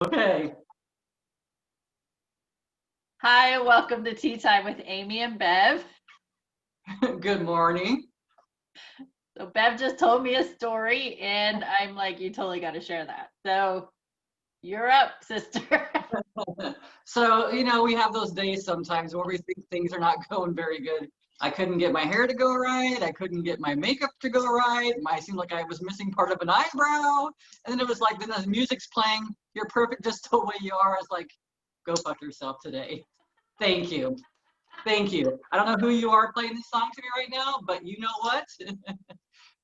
Okay. Hi, welcome to Tea Time with Amie and Bev. Good morning. So Bev just told me a story and I'm like, you totally got to share that. So you're up, sister. So, we have those days sometimes where we think things are not going very good. I couldn't get my hair to go right. I couldn't get my makeup to go right. I seemed like I was missing part of an eyebrow. And then it was like, then the music's playing. You're perfect just the way you are. I was like, go fuck yourself today. Thank you. Thank you. I don't know who you are playing this song to me right now, but you know what?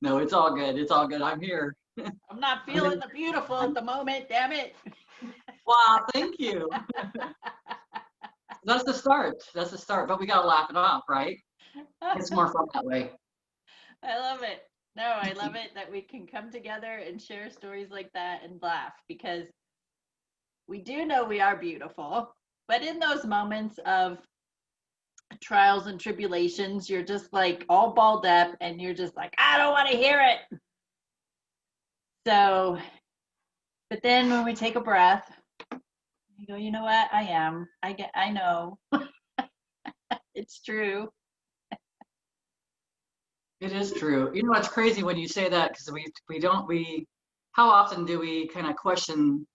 No, it's all good. It's all good. I'm here. I'm not I'm feeling the beautiful at the moment, damn it. Wow, thank you. That's the start. That's the start. But we gotta laugh it off, right? It's more fun that way. I love it. No, I love it that we can come together and share stories like that and laugh because we do know we are beautiful. But in those moments of trials and tribulations, you're just like all balled up and you're just like, I don't want to hear it. So, but then when we take a breath, you go, you know what? I know. It's true. It is true. It's crazy when you say that because how often do we kind of question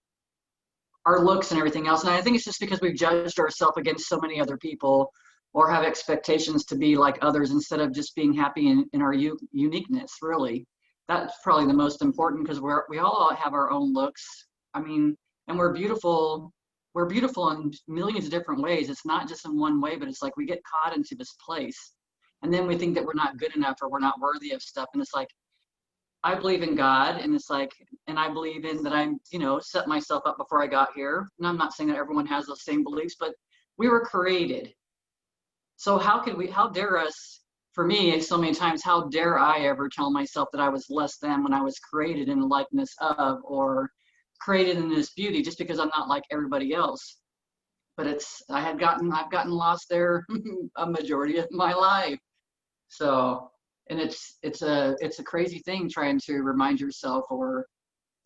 our looks and everything else? And I think it's just because we've judged ourselves against so many other people or have expectations to be like others instead of just being happy in our uniqueness, really. That's probably the most important because we all have our own looks. I mean, and we're beautiful. We're beautiful in millions of different ways. It's not just in one way, but it's like we get caught into this place. And then we think that we're not good enough or we're not worthy of stuff. And it's like, I believe in God, and it's like, and I believe in that I'm, set myself up before I got here. And I'm not saying that everyone has those same beliefs, but we were created. So how dare us, for me, so many times, how dare I ever tell myself that I was less than when I was created in the likeness of, or created in this beauty just because I'm not like everybody else. But I've gotten lost there a majority of my life. So, and it's a crazy thing trying to remind yourself, or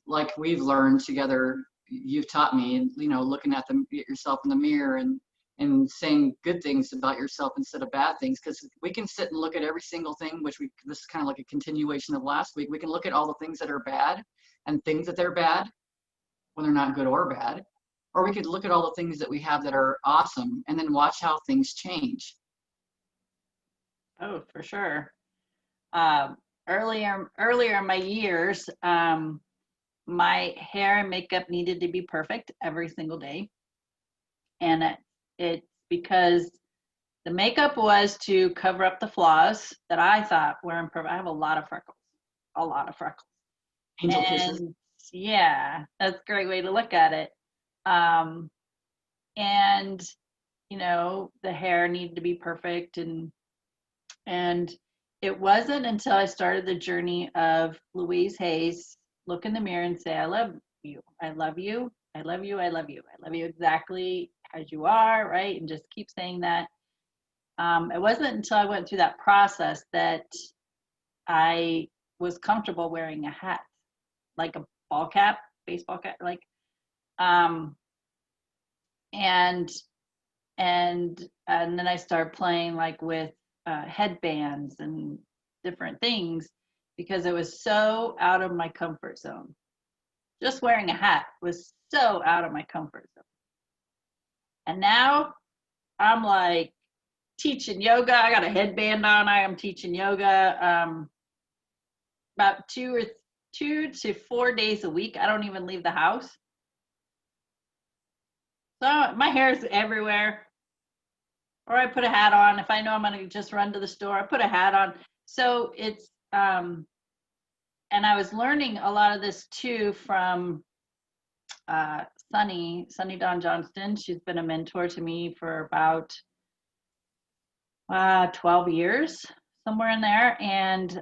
like we've learned together, you've taught me, and looking at yourself in the mirror and saying good things about yourself instead of bad things, because we can sit and look at every single thing, this is kind of like a continuation of last week. We can look at all the things that are bad and things that they're bad when they're not good or bad, or we could look at all the things that we have that are awesome and then watch how things change. Oh, for sure. Um, earlier in my years, my hair and makeup needed to be perfect every single day, and it's because the makeup was to cover up the flaws that I thought were imperfect. I have a lot of freckles, Angel kisses. and yeah, that's a great way to look at it. Um, and the hair needed to be perfect, and it wasn't until I started the journey of Louise Hay's look in the mirror and say, I love you. I love you. I love you. I love you. I love you exactly as you are, right? And just keep saying that. It wasn't until I went through that process that I was comfortable wearing a hat, like a ball cap, baseball cap, um, and and then I started playing like with headbands and different things because it was so out of my comfort zone. Just wearing a hat was so out of my comfort zone. And now I'm like teaching yoga. I got a headband on. I am teaching yoga about 2 to 4 days a week. I don't even leave the house. So my hair is everywhere. Or I put a hat on. If I know I'm going to just run to the store, I put a hat on. So it's, and I was learning a lot of this too from Sunny Dawn Johnston. She's been a mentor to me for about 12 years, somewhere in there. And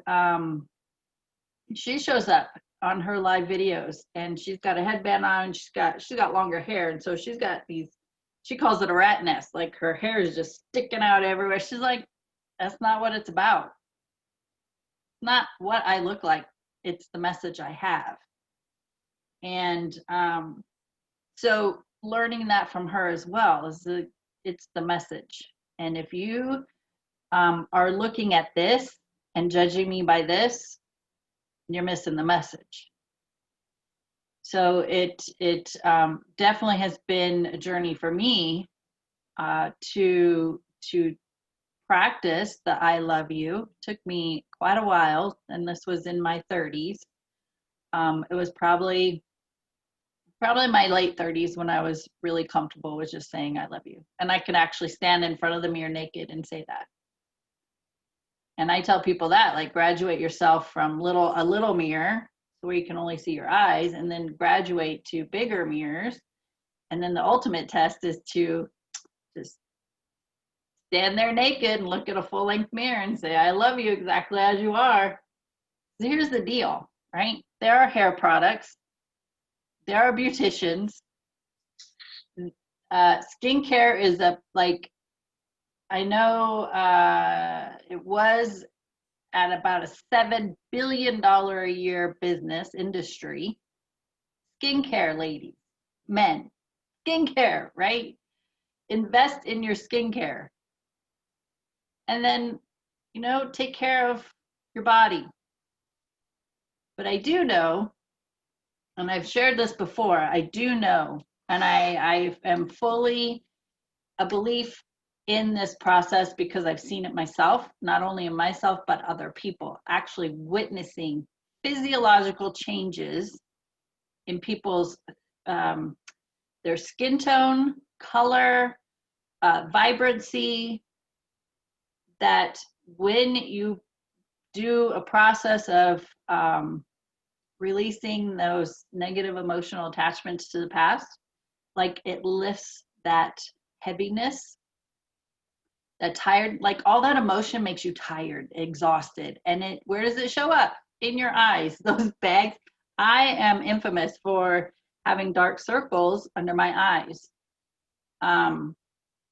she shows up on her live videos, and she's got a headband on. And she's got longer hair, and so she's got these. She calls it a rat nest. Like her hair is just sticking out everywhere. She's like, that's not what it's about. It's not what I look like. It's the message I have. And So learning that from her as well is it's the message. And if you are looking at this and judging me by this, you're missing the message. So it definitely has been a journey for me to practice the I love you. Took me quite a while, and this was in my 30s. It was probably my late 30s when I was really comfortable with just saying I love you, and I could actually stand in front of the mirror naked and say that. And I tell people that, like, graduate yourself from a little mirror where you can only see your eyes, and then graduate to bigger mirrors. And then the ultimate test is to just stand there naked and look at a full length mirror and say, I love you exactly as you are. So here's the deal, right? There are hair products, there are beauticians. Skincare is I know it was at about a $7 billion a year business industry. Skincare, ladies, men, skincare, right? Invest in your skincare. And then, take care of your body. But I do know, and I've shared this before, I do know, and I am fully a belief in this process because I've seen it myself, not only in myself, but other people, actually witnessing physiological changes in people's, their skin tone, color, vibrancy, that when you do a process of releasing those negative emotional attachments to the past, like it lifts that heaviness, that tired, like all that emotion makes you tired, exhausted. And where does it show up? In your eyes, those bags. I am infamous for having dark circles under my eyes.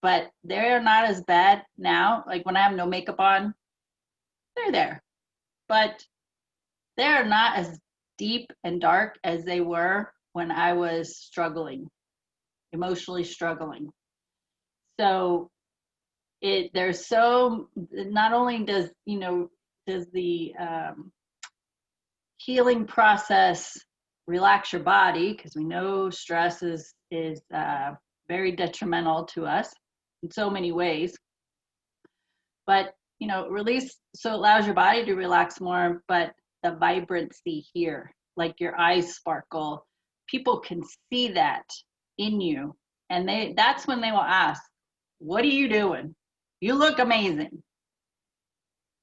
But they're not as bad now. Like when I have no makeup on, they're there. But they're not as deep and dark as they were when I was struggling, emotionally struggling. So there's so, not only does the healing process relax your body, because we know stress is very detrimental to us in so many ways, but release, so it allows your body to relax more. But the vibrancy here, like your eyes sparkle, people can see that in you, and that's when they will ask, what are you doing? You look amazing.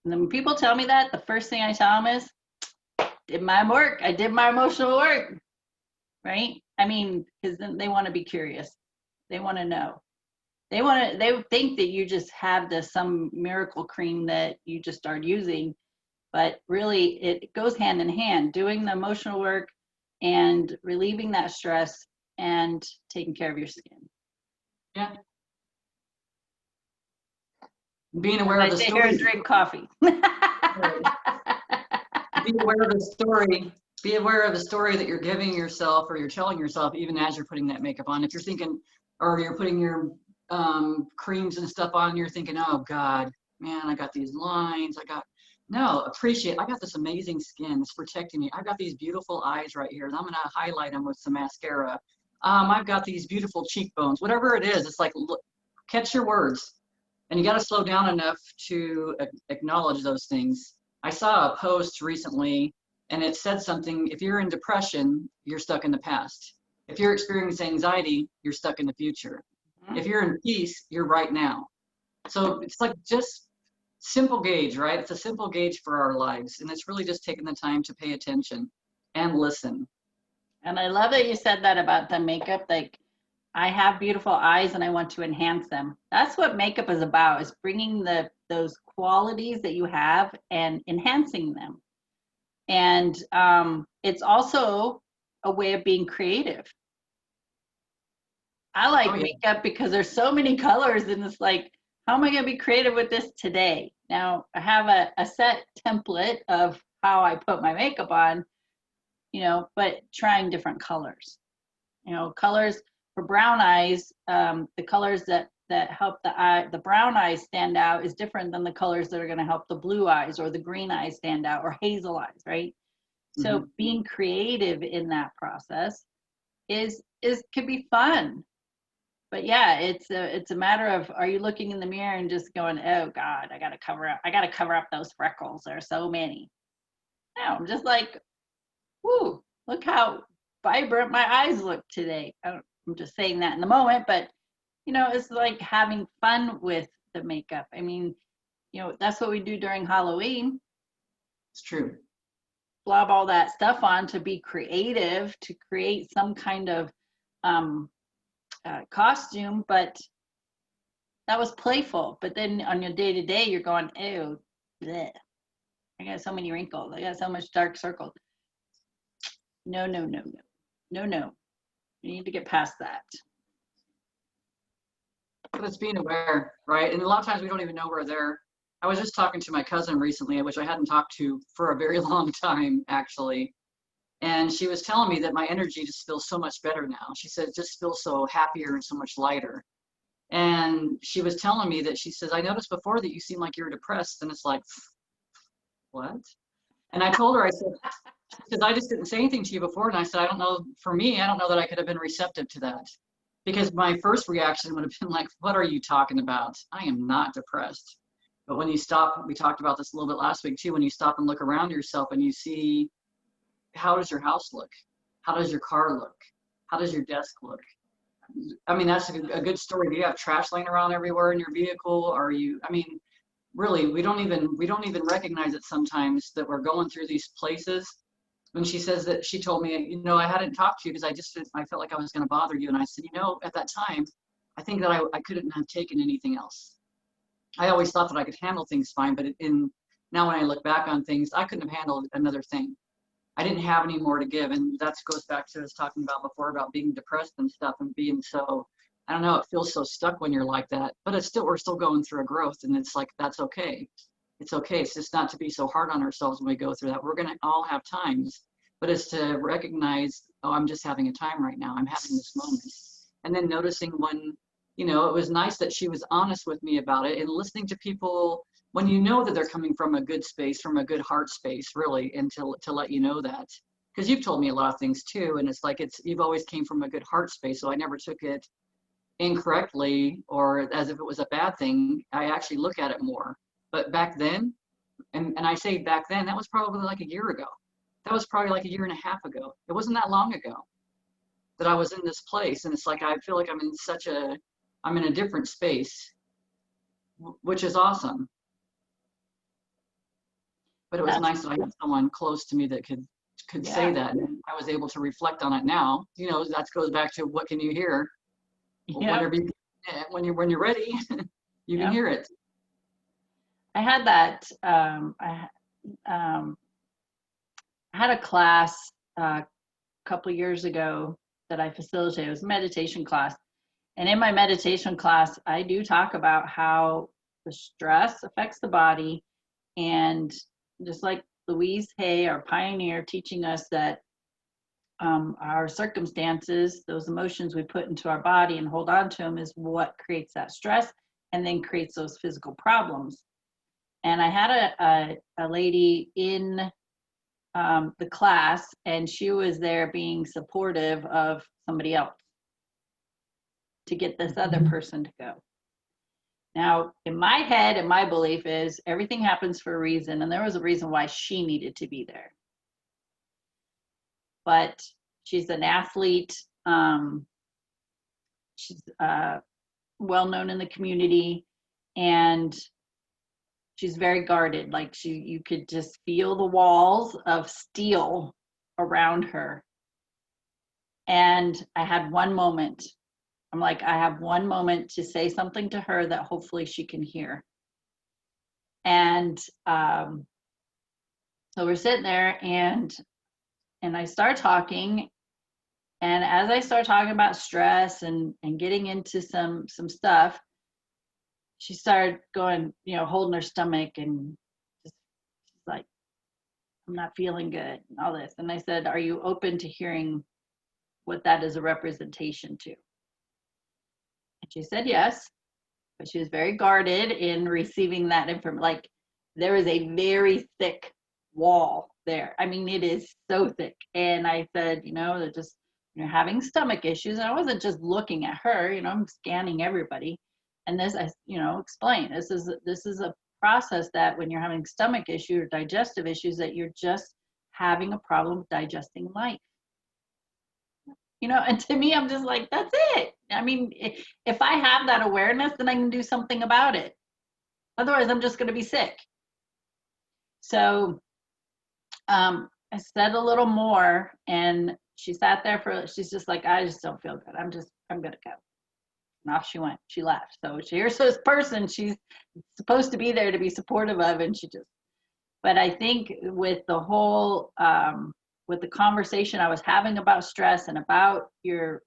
And then when people tell me that, the first thing I tell them is, did my work. I did my emotional work, right? I mean, because then they want to be curious. They want to know. They think that you just have some miracle cream that you just start using, but really it goes hand in hand, doing the emotional work and relieving that stress and taking care of your skin. Yeah. Being aware of the story. Here and drink coffee. Be aware of the story. Be aware of the story that you're giving yourself or you're telling yourself, even as you're putting that makeup on. If you're thinking, or you're putting your creams and stuff on, you're thinking, oh God, man, I got these lines. No, appreciate, I got this amazing skin. It's protecting me. I've got these beautiful eyes right here, and I'm going to highlight them with some mascara. I've got these beautiful cheekbones. Whatever it is, it's like, look, catch your words. And you got to slow down enough to acknowledge those things. I saw a post recently, and it said something, if you're in depression, you're stuck in the past. If you're experiencing anxiety, you're stuck in the future. If you're in peace, you're right now. So it's like just simple gauge, right? It's a simple gauge for our lives. And it's really just taking the time to pay attention and listen. And I love that you said that about the makeup. Like, I have beautiful eyes and I want to enhance them. That's what makeup is about, is bringing those qualities that you have and enhancing them. And it's also a way of being creative. I like makeup because there's so many colors, and it's like, how am I going to be creative with this today? Now, I have a set template of how I put my makeup on, but trying different colors. Colors for brown eyes, the colors that help the brown eyes stand out is different than the colors that are going to help the blue eyes or the green eyes stand out or hazel eyes, right? So being creative in that process is can be fun. But yeah, it's a matter of, are you looking in the mirror and just going, oh God, I gotta cover up those freckles. There are so many. No, I'm just like, whoo, look how vibrant my eyes look today. I'm just saying that in the moment, but you know, it's like having fun with the makeup. I mean, you know, that's what we do during Halloween. It's true. Blob all that stuff on to be creative, to create some kind of costume, but that was playful. But then on your day to day, you're going, ew, bleh. I got so many wrinkles. I got so much dark circles. No, no, no, no, no, no. You need to get past that. But it's being aware, right? And a lot of times we don't even know we're there. I was just talking to my cousin recently, which I hadn't talked to for a very long time, actually. And she was telling me that my energy just feels so much better now. She said it just feels so happier and so much lighter. And she was telling me that she says, I noticed before that you seem like you're depressed. And it's like, what? And I told her, I said, because I just didn't say anything to you before. And I said, I don't know, for me, I don't know that I could have been receptive to that. Because my first reaction would have been like, what are you talking about? I am not depressed. But when you stop, we talked about this a little bit last week too, when you stop and look around yourself and you see, how does your house look? How does your car look? How does your desk look? I mean, that's a good story. Do you have trash laying around everywhere in your vehicle? Are you, I mean, really, we don't even recognize it sometimes that we're going through these places. When she says that, she told me, you know, I hadn't talked to you because I felt like I was going to bother you. And I said, you know, at that time, I think that I couldn't have taken anything else. I always thought that I could handle things fine, but now when I look back on things, I couldn't have handled another thing. I didn't have any more to give. And that goes back to us talking about before about being depressed and stuff and being so, I don't know, it feels so stuck when you're like that, but we're still going through a growth, and it's like, that's okay. It's okay. It's just not to be so hard on ourselves when we go through that. We're going to all have times, but it's to recognize, oh, I'm just having a time right now. I'm having this moment. And then noticing when, you know, it was nice that she was honest with me about it, and listening to people when you know that they're coming from a good space, from a good heart space, really, and to let you know that. Because you've told me a lot of things too, and it's like you've always came from a good heart space, so I never took it incorrectly or as if it was a bad thing. I actually look at it more. But back then, and I say back then, that was probably like a year ago. That was probably like a year and a half ago. It wasn't that long ago that I was in this place, and it's like I feel like I'm in a different space, which is awesome. But it was nice that I had someone close to me that could say that, and I was able to reflect on it now. You know, that goes back to what can you hear? Whatever you, when you're ready, you can hear it. I had that. I had a class a couple years ago that I facilitated. It was a meditation class, and in my meditation class, I do talk about how the stress affects the body, and just like Louise Hay, our pioneer, teaching us that our circumstances, those emotions we put into our body and hold on to them, is what creates that stress and then creates those physical problems. And I had a lady in the class, and she was there being supportive of somebody else to get this other person to go. Now, in my head and my belief is everything happens for a reason, and there was a reason why she needed to be there. But she's an athlete. She's well known in the community, and she's very guarded. Like you could just feel the walls of steel around her. And I had one moment. I'm like, I have one moment to say something to her that hopefully she can hear. And so we're sitting there, and I start talking. And as I start talking about stress and getting into some stuff, she started going, you know, holding her stomach and just like, I'm not feeling good and all this. And I said, are you open to hearing what that is a representation to? She said yes, but she was very guarded in receiving that information. Like, there is a very thick wall there. I mean, it is so thick. And I said, they're just, you're having stomach issues. And I wasn't just looking at her, I'm scanning everybody. And this, I, explain, this is a process that when you're having stomach issues or digestive issues, that you're just having a problem with digesting life. And to me, I'm just like, that's it. I mean, if I have that awareness, then I can do something about it. Otherwise, I'm just going to be sick. So I said a little more, and she sat there she's just like, I just don't feel good. I'm going to go. And off she went. She left. So here's this person she's supposed to be there to be supportive of, and but I think with the whole, with the conversation I was having about stress and about your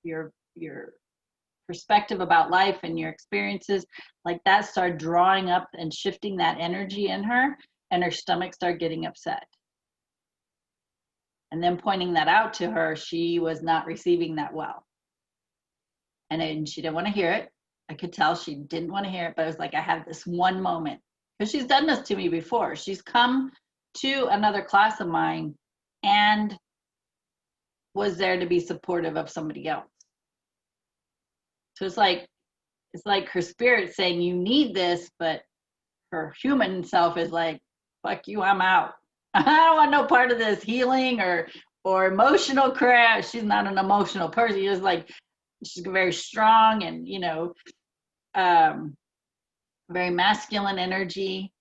perspective about life and your experiences, like that started drawing up and shifting that energy in her, and her stomach started getting upset. And then pointing that out to her, she was not receiving that well. And she didn't want to hear it. I could tell she didn't want to hear it, but it was like, I had this one moment, because she's done this to me before. She's come to another class of mine and was there to be supportive of somebody else. So it's like her spirit saying, you need this, but her human self is like, fuck you, I'm out. I don't want no part of this healing or emotional crap. She's not an emotional person. She's just like, she's very strong and, very masculine energy.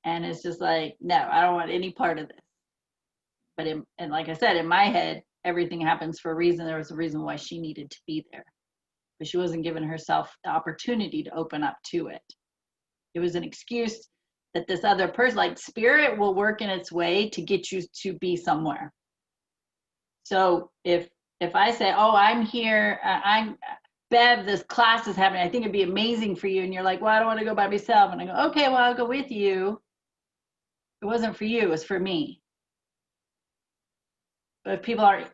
And it's just like, no, I don't want any part of this. But and like I said, in my head, everything happens for a reason. There was a reason why she needed to be there. But she wasn't giving herself the opportunity to open up to it. It was an excuse that this other person, like spirit, will work in its way to get you to be somewhere. So if I say, oh, I'm here, I'm Bev, this class is happening, I think it'd be amazing for you. And you're like, well, I don't want to go by myself. And I go, okay, well, I'll go with you. It wasn't for you, it was for me. But if people are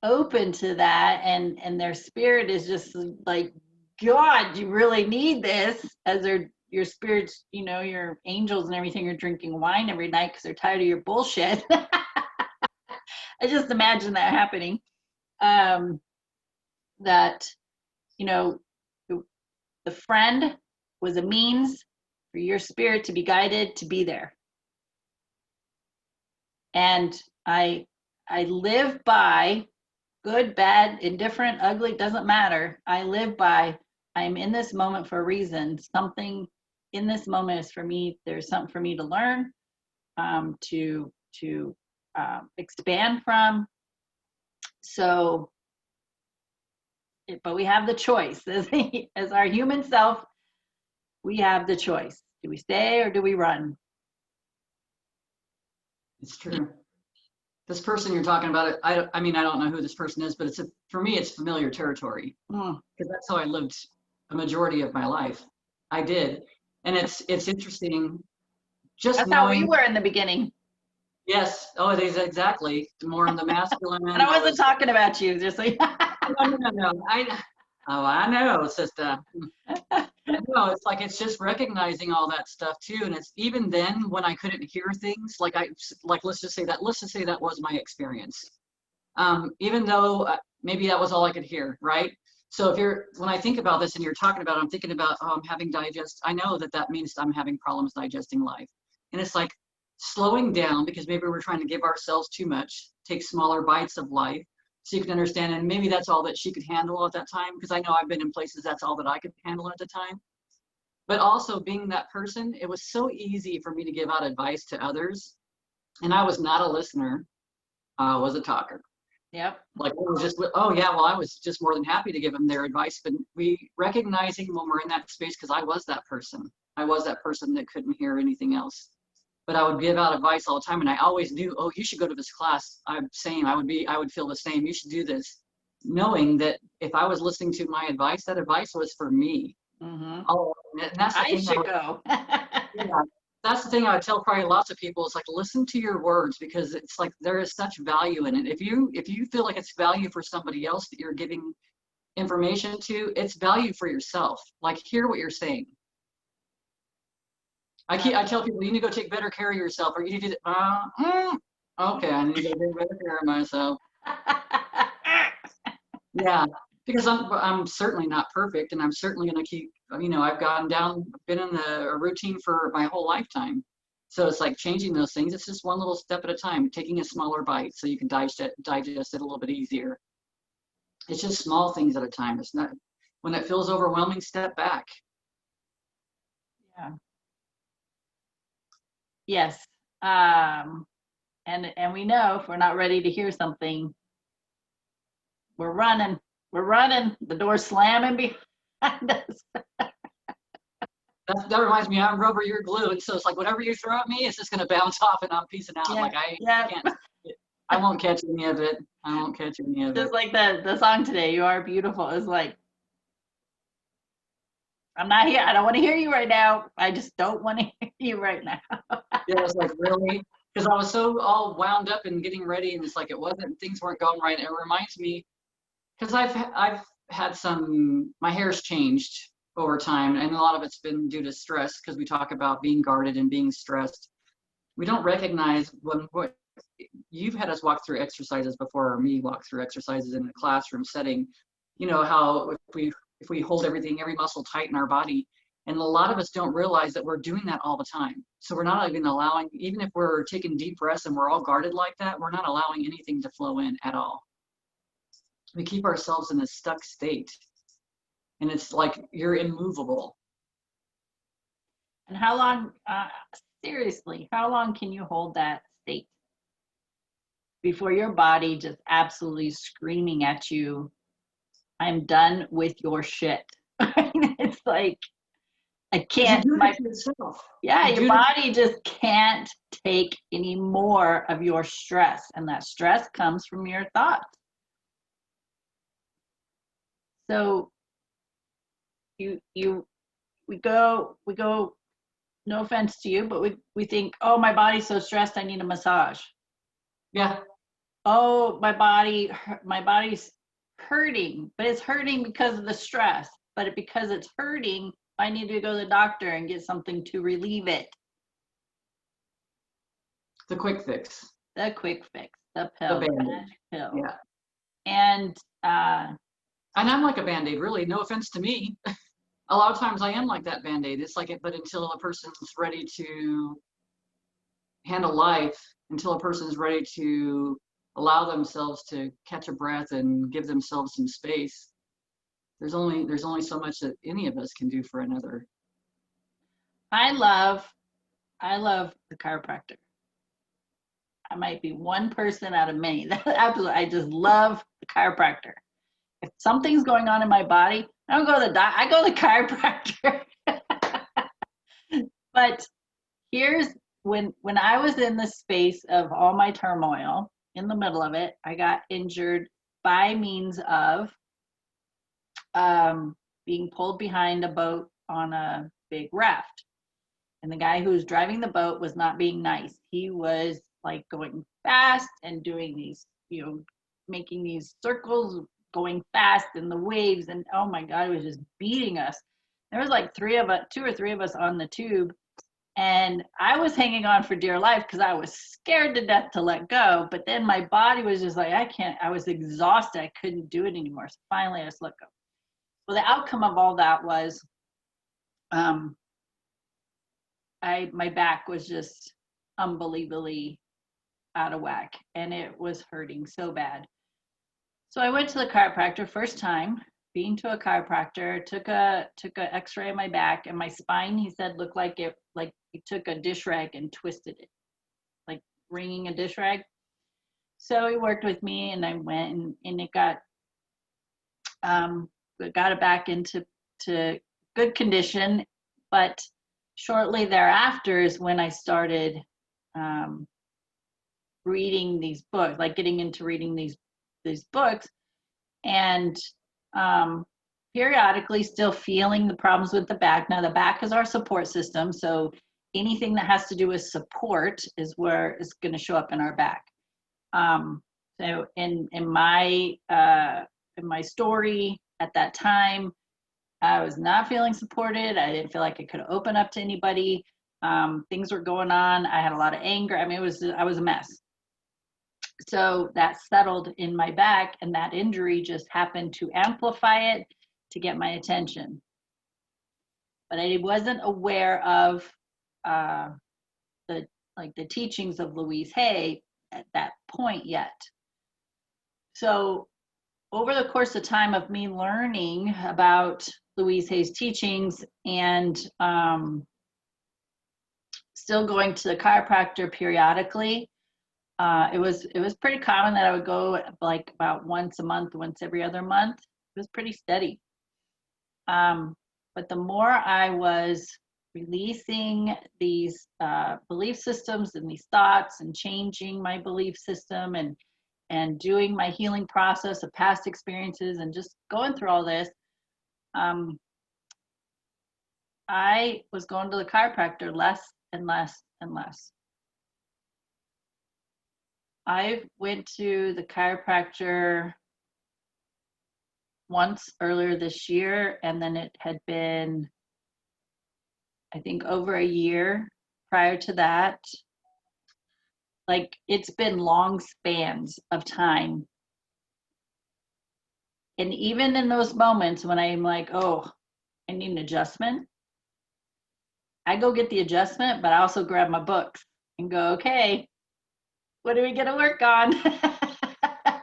open to that and their spirit is just like, God, you really need this, as your spirits, your angels and everything are drinking wine every night because they're tired of your bullshit. I just imagine that happening. That, the friend was a means for your spirit to be guided to be there. And I live by, good, bad, indifferent, ugly, doesn't matter. I live by, I'm in this moment for a reason. Something in this moment is for me. There's something for me to learn, to expand from. So, but we have the choice. As our human self, we have the choice. Do we stay or do we run? It's true. This person you're talking about, I mean, I don't know who this person is, but for me, it's familiar territory, because that's how I lived a majority of my life. I did. And it's interesting. Just that's knowing, how we were in the beginning. Yes. Oh, it is exactly. More on the masculine end. And I wasn't talking about you, just like. No. I know, sister. No, it's like, it's just recognizing all that stuff too. And it's even then when I couldn't hear things, like let's just say that was my experience. Even though maybe that was all I could hear, right? So when I think about this and you're talking about it, I'm thinking about, I'm having I know that means I'm having problems digesting life. And it's like slowing down, because maybe we're trying to give ourselves too much, take smaller bites of life so you can understand. And maybe that's all that she could handle at that time, because I know I've been in places that's all that I could handle at the time. But also being that person, it was so easy for me to give out advice to others. And I was not a listener, I was a talker. Yep. Like, it was just, oh yeah, well, I was just more than happy to give them their advice. But recognizing when we're in that space, because I was that person. I was that person that couldn't hear anything else. But I would give out advice all the time, and I always knew, oh, you should go to this class. I would feel the same. You should do this, knowing that if I was listening to my advice, that advice was for me. Mm-hmm. Oh, and that's the thing. I should go. Yeah, that's the thing I would tell probably lots of people. It's like, listen to your words, because it's like there is such value in it. If you feel like it's value for somebody else that you're giving information to, it's value for yourself. Like, hear what you're saying. I tell people, you need to go take better care of yourself, or you need to, okay, I need to go take better care of myself. Yeah, because I'm certainly not perfect, and I'm certainly going to keep, I've been in a routine for my whole lifetime. So it's like changing those things. It's just one little step at a time, taking a smaller bite so you can digest it a little bit easier. It's just small things at a time. It's not, when it feels overwhelming, step back. Yeah. Yes. And we know if we're not ready to hear something, we're running. We're running. The door's slamming behind us. That reminds me, I'm rubber, you're glue, and so it's like whatever you throw at me, it's just going to bounce off, and I'm peacing out. Yeah. Like I Yeah. can't, I won't catch any of it. I won't catch any of it. Just like the song today, "You Are Beautiful," is like, I'm not here. I don't want to hear you right now. I just don't want to hear you right now. Yeah, it's like, really, because I was so all wound up and getting ready, and it's like things weren't going right. It reminds me, because I've had my hair's changed over time, and a lot of it's been due to stress, because we talk about being guarded and being stressed. We don't recognize what you've had us walk through exercises before, or me walk through exercises in a classroom setting. How if we hold every muscle tight in our body, and a lot of us don't realize that we're doing that all the time. So we're not even allowing, even if we're taking deep breaths and we're all guarded like that, we're not allowing anything to flow in at all. We keep ourselves in a stuck state, and it's like you're immovable. And how long, seriously, how long can you hold that state before your body just absolutely screaming at you, I'm done with your shit? It's like, I can't. You do it to yourself. Yeah, your body just can't take any more of your stress, and that stress comes from your thoughts. So we go, no offense to you, but we think, oh, my body's so stressed, I need a massage. Yeah. Oh, my body's hurting, but it's hurting because of the stress. But because it's hurting, I need to go to the doctor and get something to relieve it. The quick fix. The quick fix. The pill. The magic pill. Yeah. And I'm like a Band-Aid, really. No offense to me. A lot of times I am like that Band-Aid. It's like but until a person's ready to handle life, until a person's ready to allow themselves to catch a breath and give themselves some space, there's only so much that any of us can do for another. I love the chiropractor. I might be one person out of many. Absolutely, I just love the chiropractor. If something's going on in my body, I don't go to the doc. I go to the chiropractor. But here's when I was in the space of all my turmoil, in the middle of it, I got injured by means of being pulled behind a boat on a big raft. And the guy who was driving the boat was not being nice. He was like going fast and doing these, making these circles, going fast in the waves. And oh my God, it was just beating us. There was like 2 or 3 of us on the tube. And I was hanging on for dear life because I was scared to death to let go. But then my body was just like, I was exhausted. I couldn't do it anymore. So finally I just let go. Well, the outcome of all that was my back was just unbelievably out of whack, and it was hurting so bad. So I went to the chiropractor, first time being to a chiropractor, took a x-ray of my back, and my spine, he said, looked like he took a dish rag and twisted it, like wringing a dish rag. So he worked with me, and I went and it got it back into good condition. But shortly thereafter is when I started reading these books, like getting into reading these books, and periodically still feeling the problems with the back. Now the back is our support system, so anything that has to do with support is where it's going to show up in our back. So in my story, at that time, I was not feeling supported. I didn't feel like I could open up to anybody. Things were going on. I had a lot of anger. I mean, I was a mess. So that settled in my back, and that injury just happened to amplify it to get my attention. But I wasn't aware of the teachings of Louise Hay at that point yet. So over the course of time of me learning about Louise Hay's teachings and still going to the chiropractor periodically, it was pretty common that I would go like about once a month, once every other month. It was pretty steady. But the more I was releasing these belief systems and these thoughts and changing my belief system and doing my healing process of past experiences and just going through all this, I was going to the chiropractor less and less and less. I went to the chiropractor once earlier this year, and then it had been, I think, over a year prior to that. Like, it's been long spans of time. And even in those moments when I'm like, oh, I need an adjustment, I go get the adjustment, but I also grab my books and go, okay, what are we gonna work on?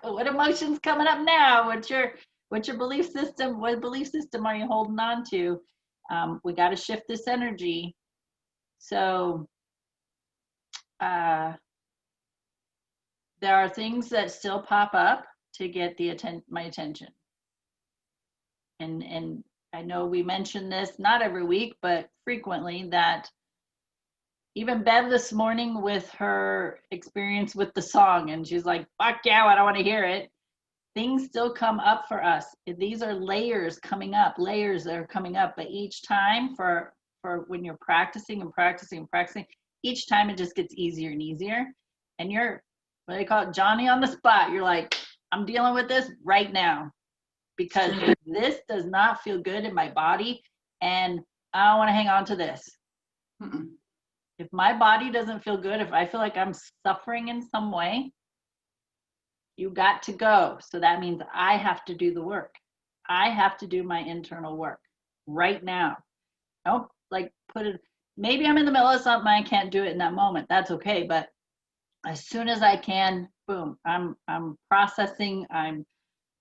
What emotion's coming up now? What's your belief system? What belief system are you holding on to? We got to shift this energy. So there are things that still pop up to get my attention. And I know we mention this not every week, but frequently, that even Bev this morning with her experience with the song, and she's like, fuck yeah, I don't want to hear it. Things still come up for us. These are layers coming up, layers that are coming up. But each time for when you're practicing and practicing and practicing, each time it just gets easier and easier. And you're, what do they call it, Johnny on the spot. You're like, I'm dealing with this right now because this does not feel good in my body, and I don't want to hang on to this. Mm-mm. If my body doesn't feel good, if I feel like I'm suffering in some way, you got to go. So that means I have to do the work. I have to do my internal work right now. Don't like put it, maybe I'm in the middle of something, I can't do it in that moment. That's okay. But as soon as I can, boom, I'm processing,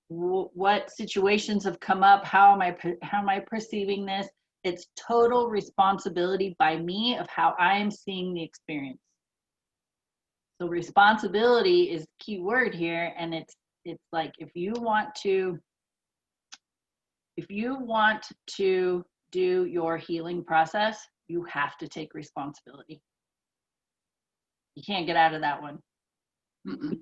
what situations have come up, how am I perceiving this? It's total responsibility by me of how I am seeing the experience. So responsibility is the key word here, and it's like if you want to do your healing process, you have to take responsibility. You can't get out of that one. Mm-mm.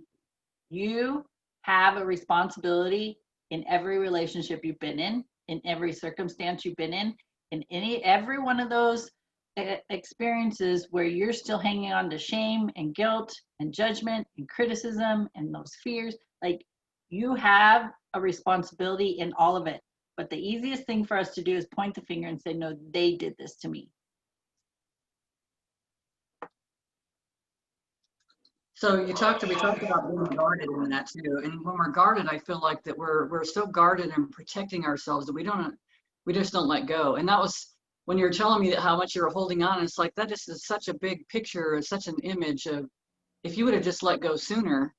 You have a responsibility in every relationship you've been in every circumstance you've been in every one of those experiences where you're still hanging on to shame and guilt and judgment and criticism and those fears. Like, you have a responsibility in all of it. But the easiest thing for us to do is point the finger and say, no, they did this to me. So we talked about being guarded in that too. And when we're guarded, I feel like that we're so guarded and protecting ourselves that we just don't let go. And that was when you were telling me that how much you were holding on. It's like that just is such a big picture, such an image of if you would have just let go sooner,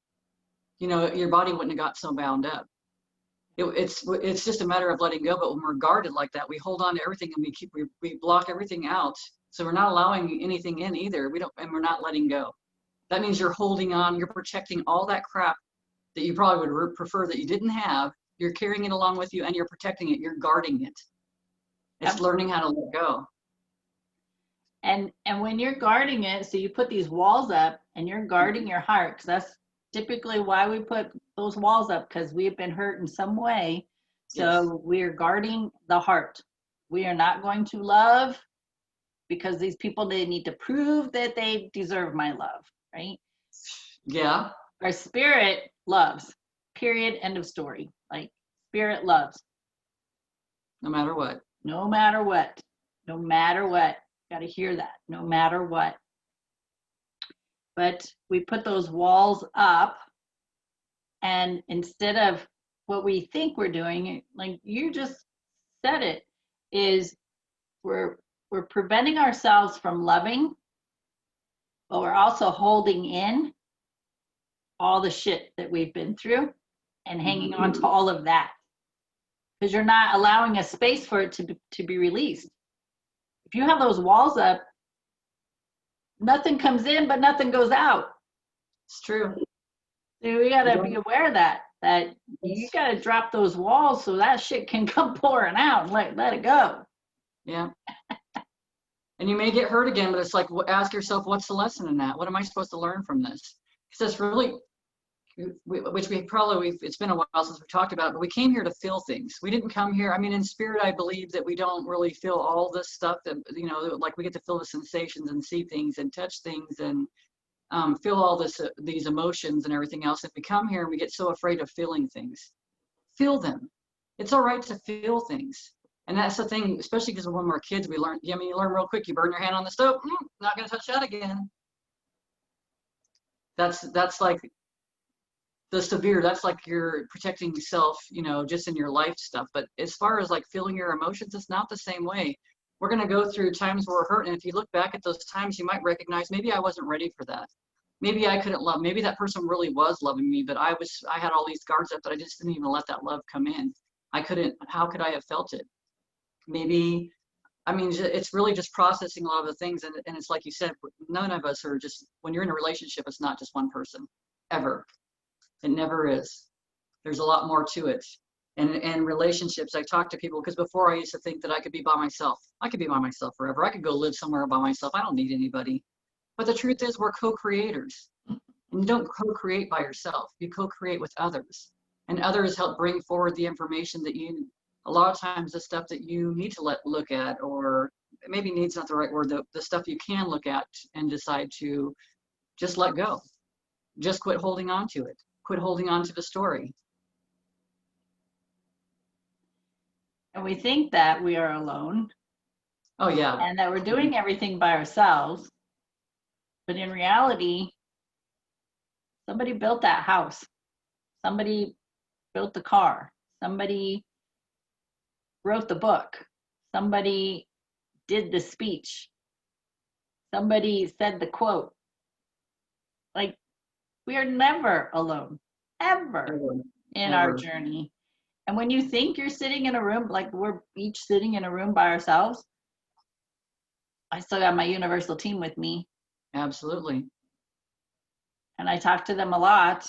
your body wouldn't have got so bound up. It's just a matter of letting go. But when we're guarded like that, we hold on to everything and we block everything out. So we're not allowing anything in either. We're not letting go. That means you're holding on, you're protecting all that crap that you probably would prefer that you didn't have. You're carrying it along with you and you're protecting it. You're guarding it. It's learning how to let go. And when you're guarding it, so you put these walls up and you're guarding your heart, because that's typically why we put those walls up, because we have been hurt in some way. So yes. We're guarding the heart. We are not going to love because these people, they need to prove that they deserve my love, right? Yeah. Our spirit loves, period, end of story. Like, spirit loves. No matter what. No matter what. No matter what. Got to hear that. No matter what. But we put those walls up, and instead of what we think we're doing, like you just said it, is we're preventing ourselves from loving, but we're also holding in all the shit that we've been through and hanging on to all of that, because you're not allowing a space for it to be released. If you have those walls up, nothing comes in, but nothing goes out. It's true. So we got to be aware of that you got to drop those walls so that shit can come pouring out and let it go. Yeah. And you may get hurt again, but it's like, ask yourself, what's the lesson in that? What am I supposed to learn from this? Because it's really, it's been a while since we talked about it, but we came here to feel things. We didn't come here. I mean, in spirit, I believe that we don't really feel all this stuff that, like we get to feel the sensations and see things and touch things and feel all these emotions and everything else. If we come here and we get so afraid of feeling things, feel them. It's all right to feel things. And that's the thing, especially because when we're kids, we learn, you learn real quick. You burn your hand on the stove, not going to touch that again. That's like the severe, that's like you're protecting yourself, just in your life stuff. But as far as like feeling your emotions, it's not the same way. We're going to go through times where we're hurt. And if you look back at those times, you might recognize, maybe I wasn't ready for that. Maybe I couldn't love, maybe that person really was loving me, but I had all these guards up that I just didn't even let that love come in. How could I have felt it? Maybe, it's really just processing a lot of the things. And it's like you said, none of us are just, when you're in a relationship, it's not just one person, ever. It never is. There's a lot more to it. And relationships, I talk to people, because before I used to think that I could be by myself. I could be by myself forever. I could go live somewhere by myself. I don't need anybody. But the truth is, we're co-creators. And you don't co-create by yourself. You co-create with others. And others help bring forward the information that a lot of times the stuff that you need to look at, or maybe needs not the right word, the stuff you can look at and decide to just let go. Just quit holding on to it. Quit holding on to the story. And we think that we are alone. Oh, yeah. And that we're doing everything by ourselves. But in reality, somebody built that house. Somebody built the car. Somebody wrote the book. Somebody did the speech. Somebody said the quote. Like, we are never alone, ever in our journey. And when you think you're sitting in a room, like we're each sitting in a room by ourselves, I still got my universal team with me. Absolutely. And I talk to them a lot.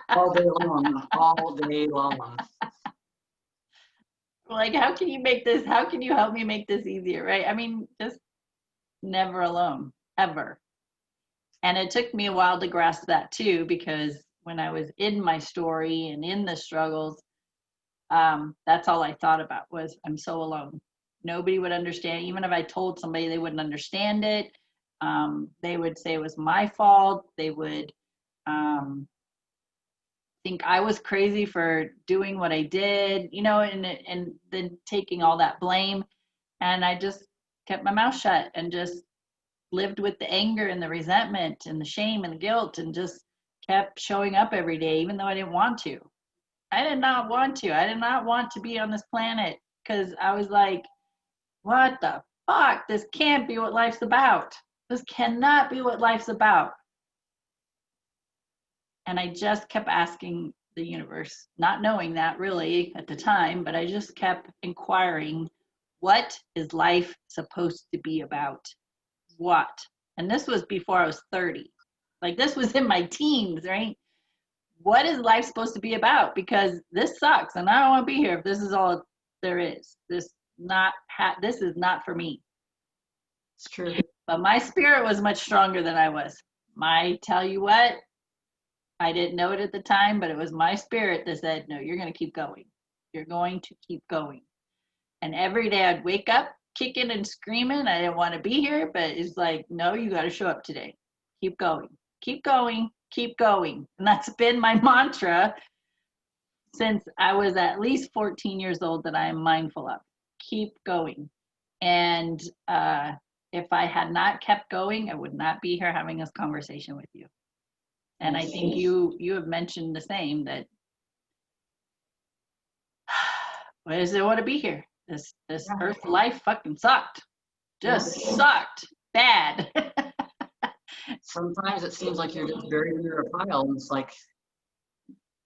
All day long, all day long. Like, how can you help me make this easier, right? Just never alone, ever. And it took me a while to grasp that too, because when I was in my story and in the struggles, that's all I thought about was, I'm so alone. Nobody would understand. Even if I told somebody, they wouldn't understand it. They would say it was my fault. They would think I was crazy for doing what I did, and then taking all that blame. And I just kept my mouth shut and just lived with the anger and the resentment and the shame and the guilt, and just kept showing up every day, even though I didn't want to. I did not want to. I did not want to be on this planet, because I was like, what the fuck? This can't be what life's about. This cannot be what life's about. And I just kept asking the universe, not knowing that really at the time, but I just kept inquiring, what is life supposed to be about? What? And this was before I was 30. Like, this was in my teens, right? What is life supposed to be about? Because this sucks, and I don't want to be here if this is all there is. This is not for me. It's true. But my spirit was much stronger than I was. I tell you what, I didn't know it at the time, but it was my spirit that said, no, you're going to keep going. You're going to keep going. And every day I'd wake up kicking and screaming. I didn't want to be here, but it's like, no, you got to show up today. Keep going. Keep going. Keep going. And that's been my mantra since I was at least 14 years old that I am mindful of. Keep going. And if I had not kept going, I would not be here having this conversation with you. And I think you have mentioned the same, that why does it want to be here? This earth life fucking sucked. Just sucked. Bad. Sometimes it seems like you're just buried under a pile, and it's like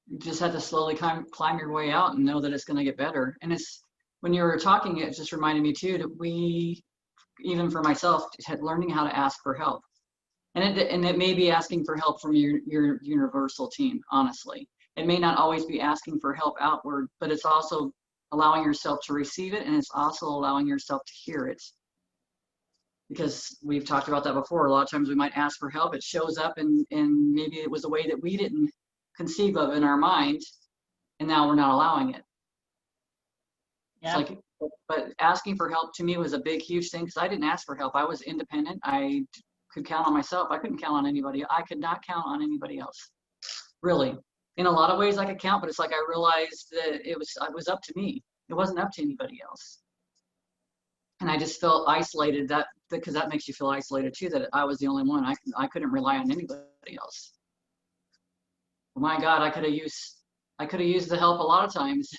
you just have to slowly climb your way out and know that it's going to get better. And it's, when you were talking, it just reminded me too that we, even for myself, learning how to ask for help. And it may be asking for help from your universal team, honestly. It may not always be asking for help outward, but it's also allowing yourself to receive it, and it's also allowing yourself to hear it. Because we've talked about that before. A lot of times we might ask for help, it shows up, and maybe it was a way that we didn't conceive of in our mind, and now we're not allowing it. Yeah. It's like, but asking for help to me was a big, huge thing, because I didn't ask for help. I was independent. I could count on myself. I couldn't count on anybody. I could not count on anybody else, really. In a lot of ways I could count, but it's like I realized that it was up to me. It wasn't up to anybody else. And I just felt isolated, that because that makes you feel isolated too, that I was the only one. I couldn't rely on anybody else. Oh my God, I could have used the help a lot of times,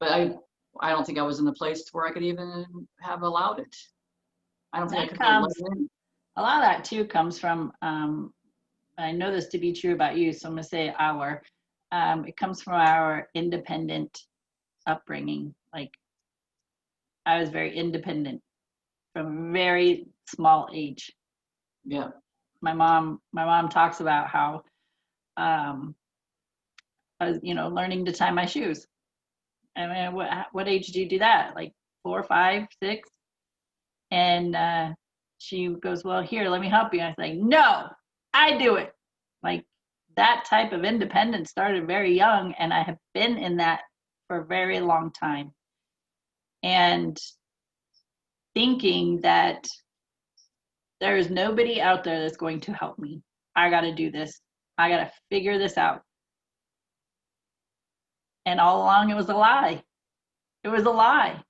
but I don't think I was in the place where I could even have allowed it. I don't think I could have let it in. A lot of that too comes from, I know this to be true about you, so I'm gonna say it comes from our independent upbringing. Like, I was very independent from a very small age. Yeah. My mom talks about how I was, learning to tie my shoes. I mean, what age do you do that? Like 4, 5, 6? And she goes, well, here, let me help you. I was like, no, I do it. Like, that type of independence started very young, and I have been in that for a very long time. And thinking that there is nobody out there that's going to help me. I got to do this. I got to figure this out. And all along, it was a lie. It was a lie.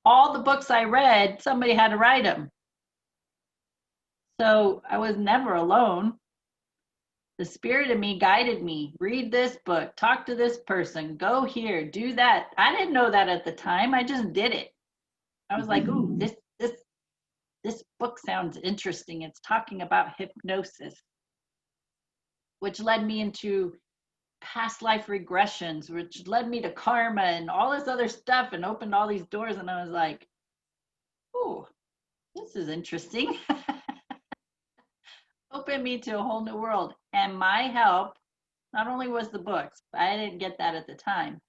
All the books I read, somebody had to write them. So I was never alone. The spirit of me guided me. Read this book, talk to this person, go here, do that. I didn't know that at the time. I just did it. I was like, ooh, this book sounds interesting. It's talking about hypnosis, which led me into past life regressions, which led me to karma and all this other stuff, and opened all these doors. And I was like, ooh, this is interesting. Opened me to a whole new world. And my help not only was the books, I didn't get that at the time,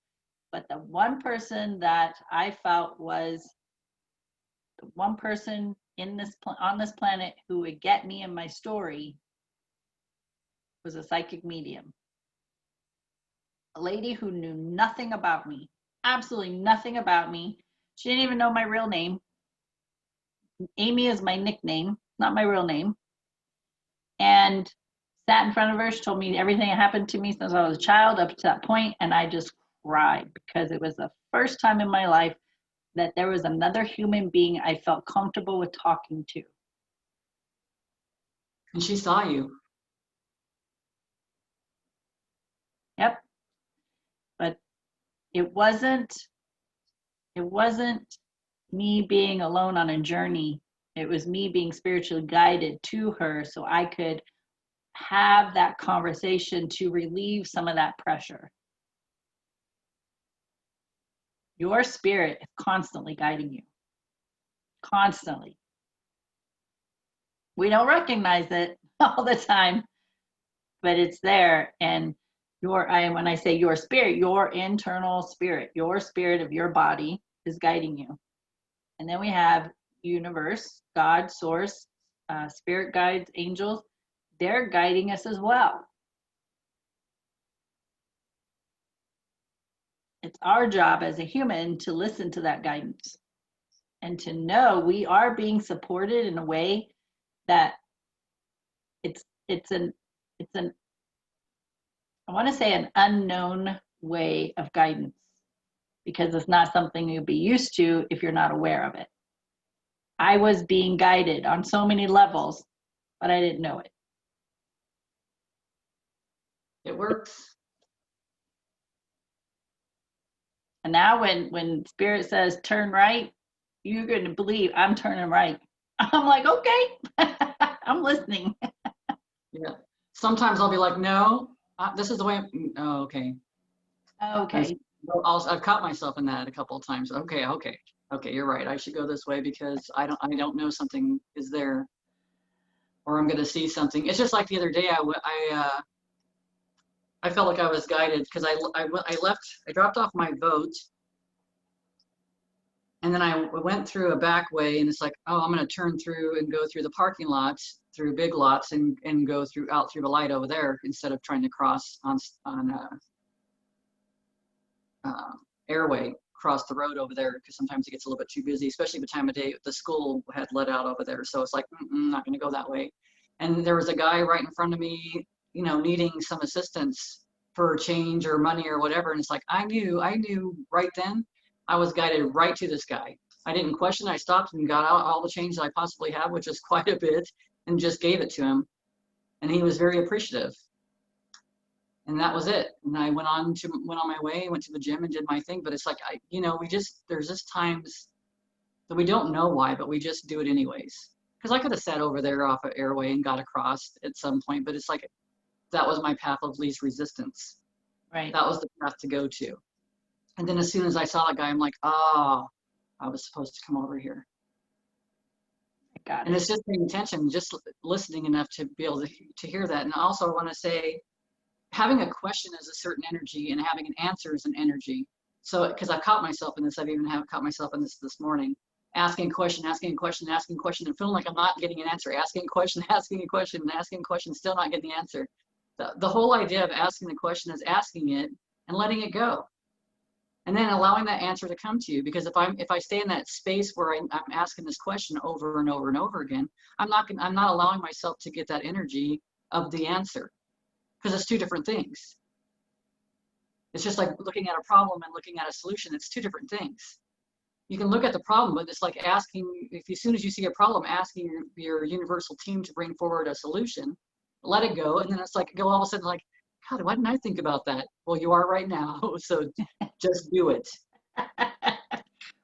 but the one person that I felt was the one person on this planet who would get me in my story was a psychic medium. A lady who knew nothing about me, absolutely nothing about me. She didn't even know my real name. Amie is my nickname, not my real name. And sat in front of her. She told me everything that happened to me since I was a child up to that point, and I just cried, because it was the first time in my life that there was another human being I felt comfortable with talking to. And she saw you. Yep. But it wasn't me being alone on a journey. It was me being spiritually guided to her so I could have that conversation to relieve some of that pressure. Your spirit is constantly guiding you. Constantly. We don't recognize it all the time, but it's there. And when I say your spirit, your internal spirit, your spirit of your body is guiding you. And then we have universe, God, source, spirit guides, angels. They're guiding us as well. It's our job as a human to listen to that guidance and to know we are being supported in a way that it's an I want to say an unknown way of guidance, because it's not something you'll be used to if you're not aware of it. I was being guided on so many levels, but I didn't know it. It works. And now when Spirit says turn right, you're going to believe I'm turning right. I'm like, okay, I'm listening. Yeah. Sometimes I'll be like, no, this is the way. Oh, okay. Okay. I've caught myself in that a couple of times. Okay. You're right. I should go this way because I don't know something is there, or I'm going to see something. It's just like the other day. I felt like I was guided because I dropped off my boat, and then I went through a back way, and it's like, oh, I'm going to turn through and go through the parking lots, through big lots, and go out through the light over there instead of trying to cross on airway, cross the road over there, because sometimes it gets a little bit too busy, especially the time of day the school had let out over there. So it's like, not going to go that way. And there was a guy right in front of me, needing some assistance for change or money or whatever. And it's like, I knew right then I was guided right to this guy. I didn't question. I stopped and got out all the change that I possibly have, which is quite a bit, and just gave it to him. And he was very appreciative. And that was it. And I went on my way, went to the gym and did my thing. But it's like, there's just times that we don't know why, but we just do it anyways. Because I could have sat over there off of airway and got across at some point, but it's like, that was my path of least resistance. Right. That was the path to go to. And then as soon as I saw that guy, I'm like, I was supposed to come over here. I got it. And it's just paying attention, just listening enough to be able to hear that. And also I want to say, having a question is a certain energy, and having an answer is an energy. So, because I've caught myself in this, I've even caught myself in this morning, asking a question, and feeling like I'm not getting an answer, asking a question, still not getting the answer. The whole idea of asking the question is asking it and letting it go, and then allowing that answer to come to you. Because if I stay in that space where I'm asking this question over and over and over again, I'm not allowing myself to get that energy of the answer. Because it's two different things. It's just like looking at a problem and looking at a solution. It's two different things. You can look at the problem, but it's like asking, as soon as you see a problem, asking your universal team to bring forward a solution, let it go. And then it's like, all of a sudden, like, God, why didn't I think about that? Well, you are right now. So just do it.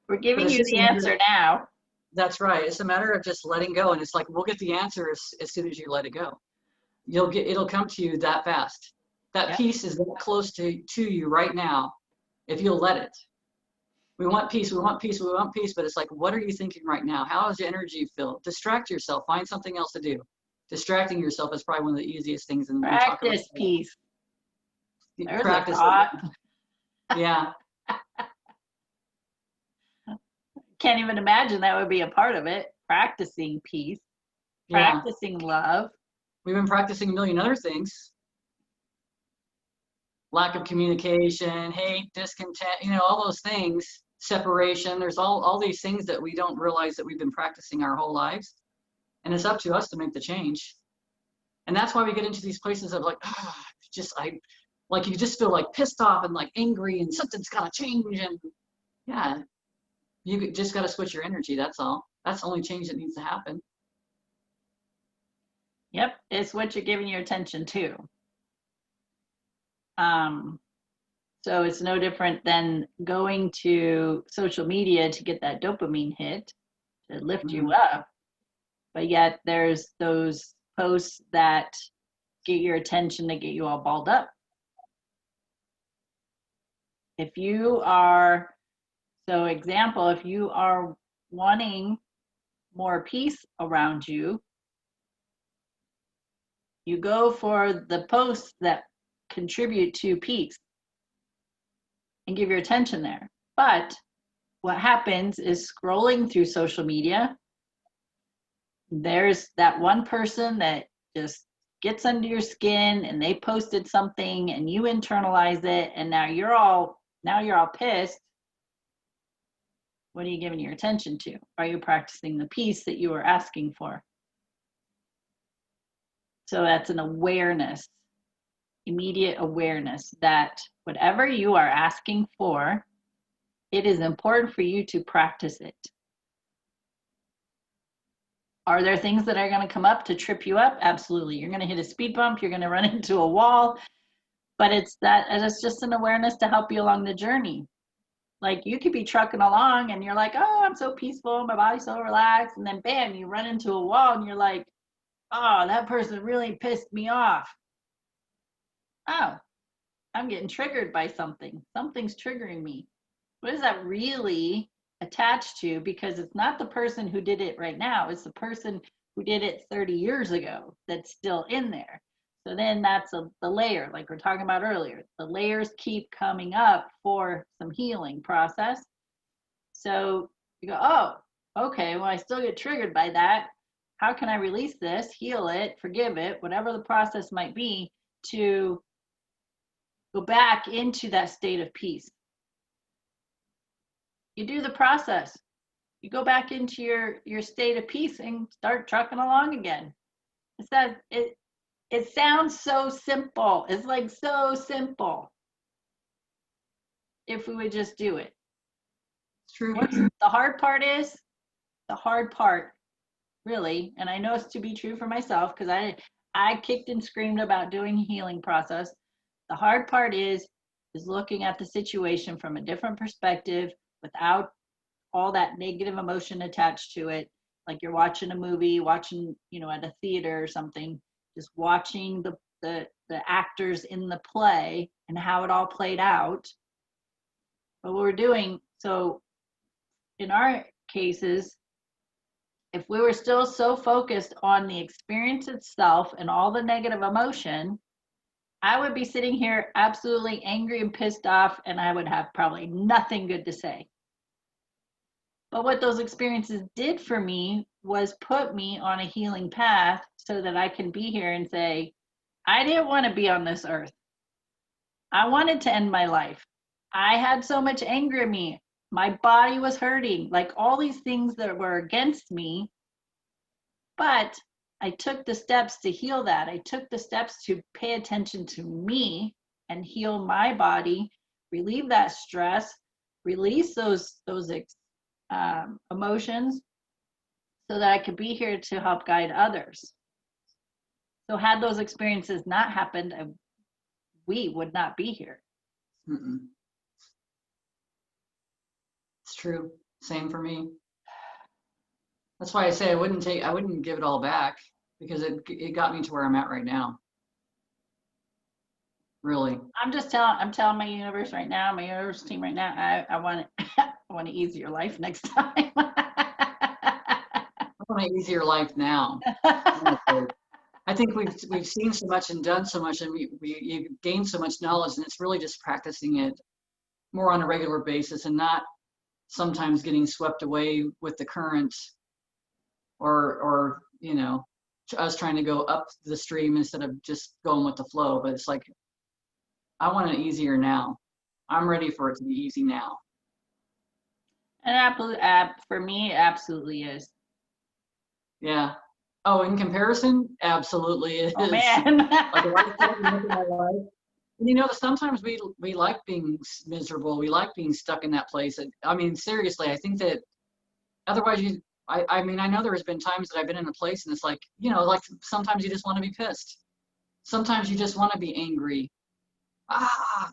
We're giving you the answer now. That's right. It's a matter of just letting go. And it's like, we'll get the answer as soon as you let it go. It'll come to you that fast. That peace is that close to you right now, if you'll let it. We want peace, but it's like, what are you thinking right now? How does your energy feel? Distract yourself, find something else to do. Distracting yourself is probably one of the easiest things. And practice peace. There's practice a thought. Yeah. Can't even imagine that would be a part of it. Practicing peace, practicing love. We've been practicing a million other things. Lack of communication, hate, discontent, all those things, separation. There's all these things that we don't realize that we've been practicing our whole lives. And it's up to us to make the change. And that's why we get into these places of like, you just feel like pissed off and like angry and something's got to change. And yeah, you just got to switch your energy. That's all. That's the only change that needs to happen. Yep, it's what you're giving your attention to. So it's no different than going to social media to get that dopamine hit to lift you up. But yet there's those posts that get your attention, that get you all balled up. If you are wanting more peace around you, you go for the posts that contribute to peace and give your attention there. But what happens is, scrolling through social media, there's that one person that just gets under your skin and they posted something and you internalize it, and now you're all pissed. What are you giving your attention to? Are you practicing the peace that you were asking for? So that's an awareness. immediate awareness that whatever you are asking for, it is important for you to practice it. Are there things that are going to come up to trip you up? Absolutely. You're going to hit a speed bump. You're going to run into a wall. But it's just an awareness to help you along the journey. Like you could be trucking along and you're like, oh, I'm so peaceful. My body's so relaxed. And then bam, you run into a wall and you're like, oh, that person really pissed me off. Oh, I'm getting triggered by something. Something's triggering me. What is that really attached to? Because it's not the person who did it right now. It's the person who did it 30 years ago that's still in there. So then that's the layer, like we're talking about earlier. The layers keep coming up for some healing process. So you go, oh, okay, well, I still get triggered by that. How can I release this, heal it, forgive it, whatever the process might be, to go back into that state of peace? You do the process. You go back into your state of peace and start trucking along again. It sounds so simple. It's like so simple if we would just do it. It's true. The hard part is, the hard part, really, and I know it's to be true for myself because I kicked and screamed about doing the healing process. The hard part is looking at the situation from a different perspective without all that negative emotion attached to it. Like you're watching a movie, watching, at a theater or something, just watching the actors in the play and how it all played out. But what we're doing, so in our cases, if we were still so focused on the experience itself and all the negative emotion, I would be sitting here absolutely angry and pissed off, and I would have probably nothing good to say. But what those experiences did for me was put me on a healing path so that I can be here and say, I didn't want to be on this earth. I wanted to end my life. I had so much anger in me. My body was hurting, like all these things that were against me. But I took the steps to heal that. I took the steps to pay attention to me and heal my body, relieve that stress, release those emotions so that I could be here to help guide others. So had those experiences not happened, we would not be here. Mm-mm. It's true. Same for me. That's why I say I wouldn't give it all back because it got me to where I'm at right now. Really. I'm telling my universe right now, my universe team right now, I want I want to ease your life next time. I want an easier life now. I think we've seen so much and done so much, and you gain so much knowledge, and it's really just practicing it more on a regular basis and not sometimes getting swept away with the current or us trying to go up the stream instead of just going with the flow. But it's like, I want it easier now. I'm ready for it to be easy now. And for me, it absolutely is. Yeah. Oh, in comparison, absolutely it is. Oh man. Like a lot of people look at my life. And sometimes we like being miserable. We like being stuck in that place. I mean, seriously, I think that otherwise I mean, I know there has been times that I've been in a place and it's like, like sometimes you just want to be pissed. Sometimes you just want to be angry.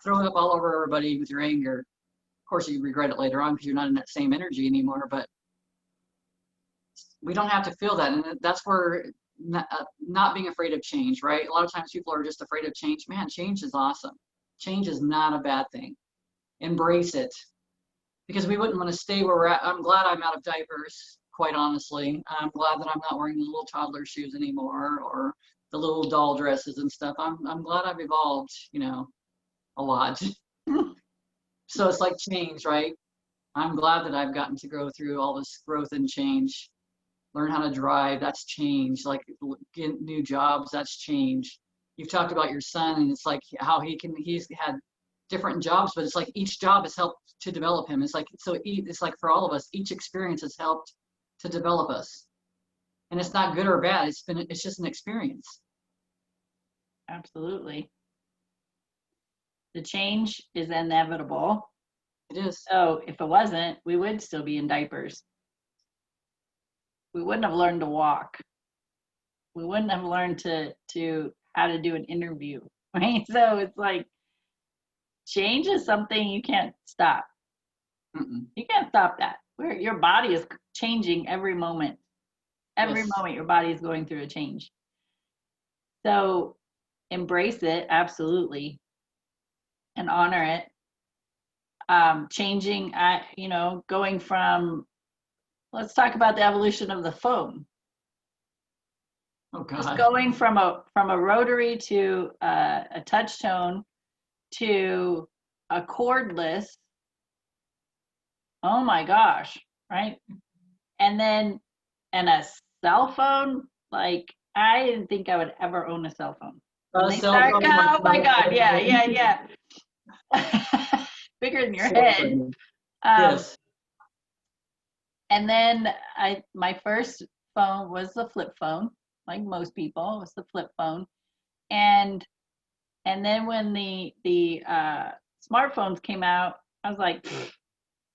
Throwing up all over everybody with your anger. Of course, you regret it later on because you're not in that same energy anymore, but we don't have to feel that. And that's where not being afraid of change, right? A lot of times people are just afraid of change. Man, change is awesome. Change is not a bad thing. Embrace it because we wouldn't want to stay where we're at. I'm glad I'm out of diapers, quite honestly. I'm glad that I'm not wearing the little toddler shoes anymore or the little doll dresses and stuff. I'm glad I've evolved, a lot. So it's like change, right? I'm glad that I've gotten to go through all this growth and change. Learn how to drive, that's change. Like get new jobs, that's change. You've talked about your son and it's like how he's had different jobs, but it's like each job has helped to develop him. It's like for all of us, each experience has helped to develop us. And it's not good or bad, it's just an experience. Absolutely. The change is inevitable. It is. So if it wasn't, we would still be in diapers. We wouldn't have learned to walk. We wouldn't have learned to how to do an interview, right? So it's like change is something you can't stop. Mm-mm. You can't stop that. Where your body is changing every moment. Every Yes. moment your body is going through a change. So embrace it, absolutely, and honor it. Changing, going from, let's talk about the evolution of the phone. Oh Just God. going from a rotary to a touch tone to a cordless. Oh my gosh, right? And then and a cell phone, like I didn't think I would ever own a cell phone. When A they cell start, phone. oh my God, yeah, Like, yeah, yeah. Bigger than your so head. funny. Um, Yes. and then my first phone was the flip phone, like most people, it was the flip phone. And then when the smartphones came out, I was like,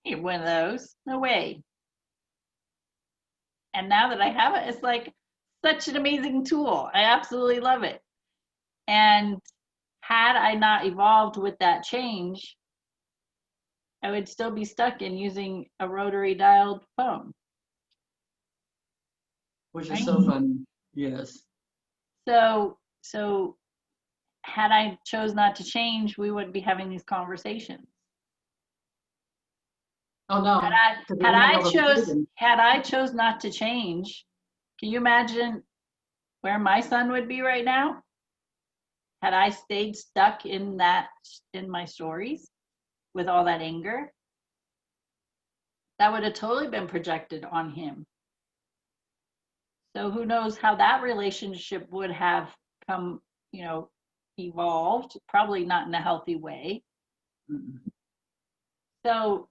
"Need one of those? No way!" And now that I have it, it's like such an amazing tool. I absolutely love it. And had I not evolved with that change, I would still be stuck in using a rotary dialed phone, Which is so right? funny. Yes. So had I chose not to change, we wouldn't be having these conversations. Oh Had no. I Because we had wouldn't I have a chose freedom. had I chose not to change, can you imagine where my son would be right now? Had I stayed stuck in my stories with all that anger, that would have totally been projected on him. So who knows how that relationship would have come, evolved, probably not in a healthy way. Mm-mm. So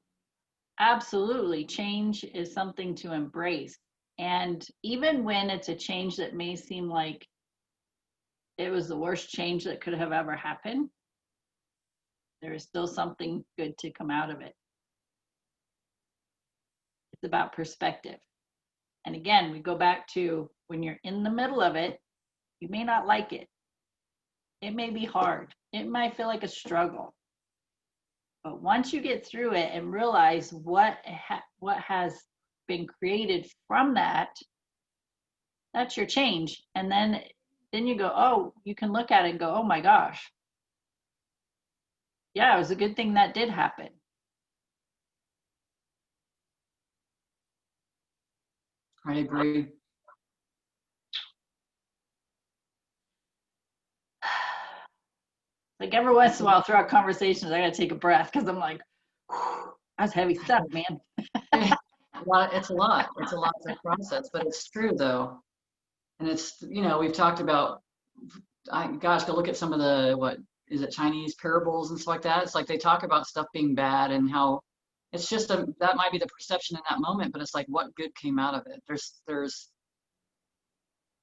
absolutely, change is something to embrace. And even when it's a change that may seem like it was the worst change that could have ever happened, there is still something good to come out of it. It's about perspective. And again, we go back to when you're in the middle of it, you may not like it. It may be hard. It might feel like a struggle. But once you get through it and realize what has been created from that, that's your change. And then you go, oh, you can look at it and go, oh my gosh, yeah, it was a good thing that did happen. I agree. Like every once in a while throughout conversations, I gotta take a breath because I'm like, that's heavy stuff, man. It's a lot. It's a lot to process, but it's true though. And it's, we've talked about, gosh, go look at some of the, what is it, Chinese parables and stuff like that. It's like they talk about stuff being bad and how it's just that might be the perception in that moment, but it's like what good came out of it. There's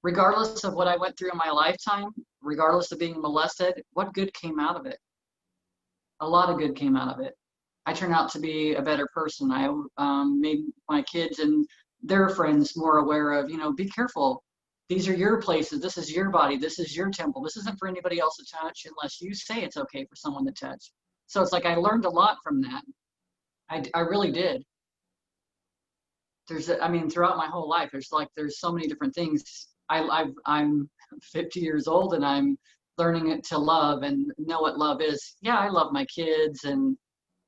regardless of what I went through in my lifetime, regardless of being molested, what good came out of it? A lot of good came out of it. I turned out to be a better person. I made my kids and their friends more aware of, be careful. These are your places. This is your body. This is your temple. This isn't for anybody else to touch unless you say it's okay for someone to touch. So it's like I learned a lot from that. I really did. Throughout my whole life, there's so many different things. I'm 50 years old and I'm learning it to love and know what love is. Yeah, I love my kids and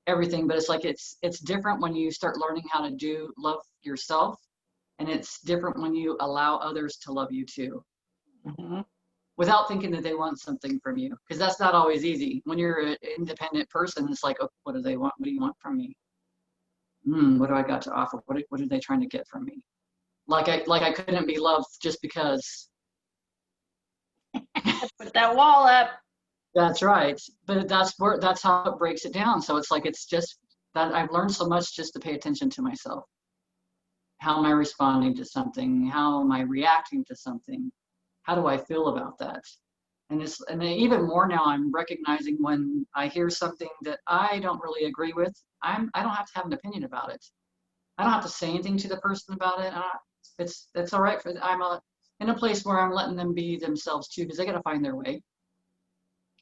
everything, but it's like it's different when you start learning how to love yourself, and it's different when you allow others to love you too, Mm-hmm. without thinking that they want something from you, because that's not always easy. When you're an independent person, it's like, oh, what do they want? What do you want from me? What do I got to offer? What are they trying to get from me? Like I couldn't be loved just because. Put that wall up. That's right. But that's how it breaks it down. So it's like it's just that I've learned so much just to pay attention to myself. How am I responding to something? How am I reacting to something? How do I feel about that? And then even more now, I'm recognizing when I hear something that I don't really agree with, I don't have to have an opinion about it. I don't have to say anything to the person about it. It's all right in a place where I'm letting them be themselves too, because they got to find their way.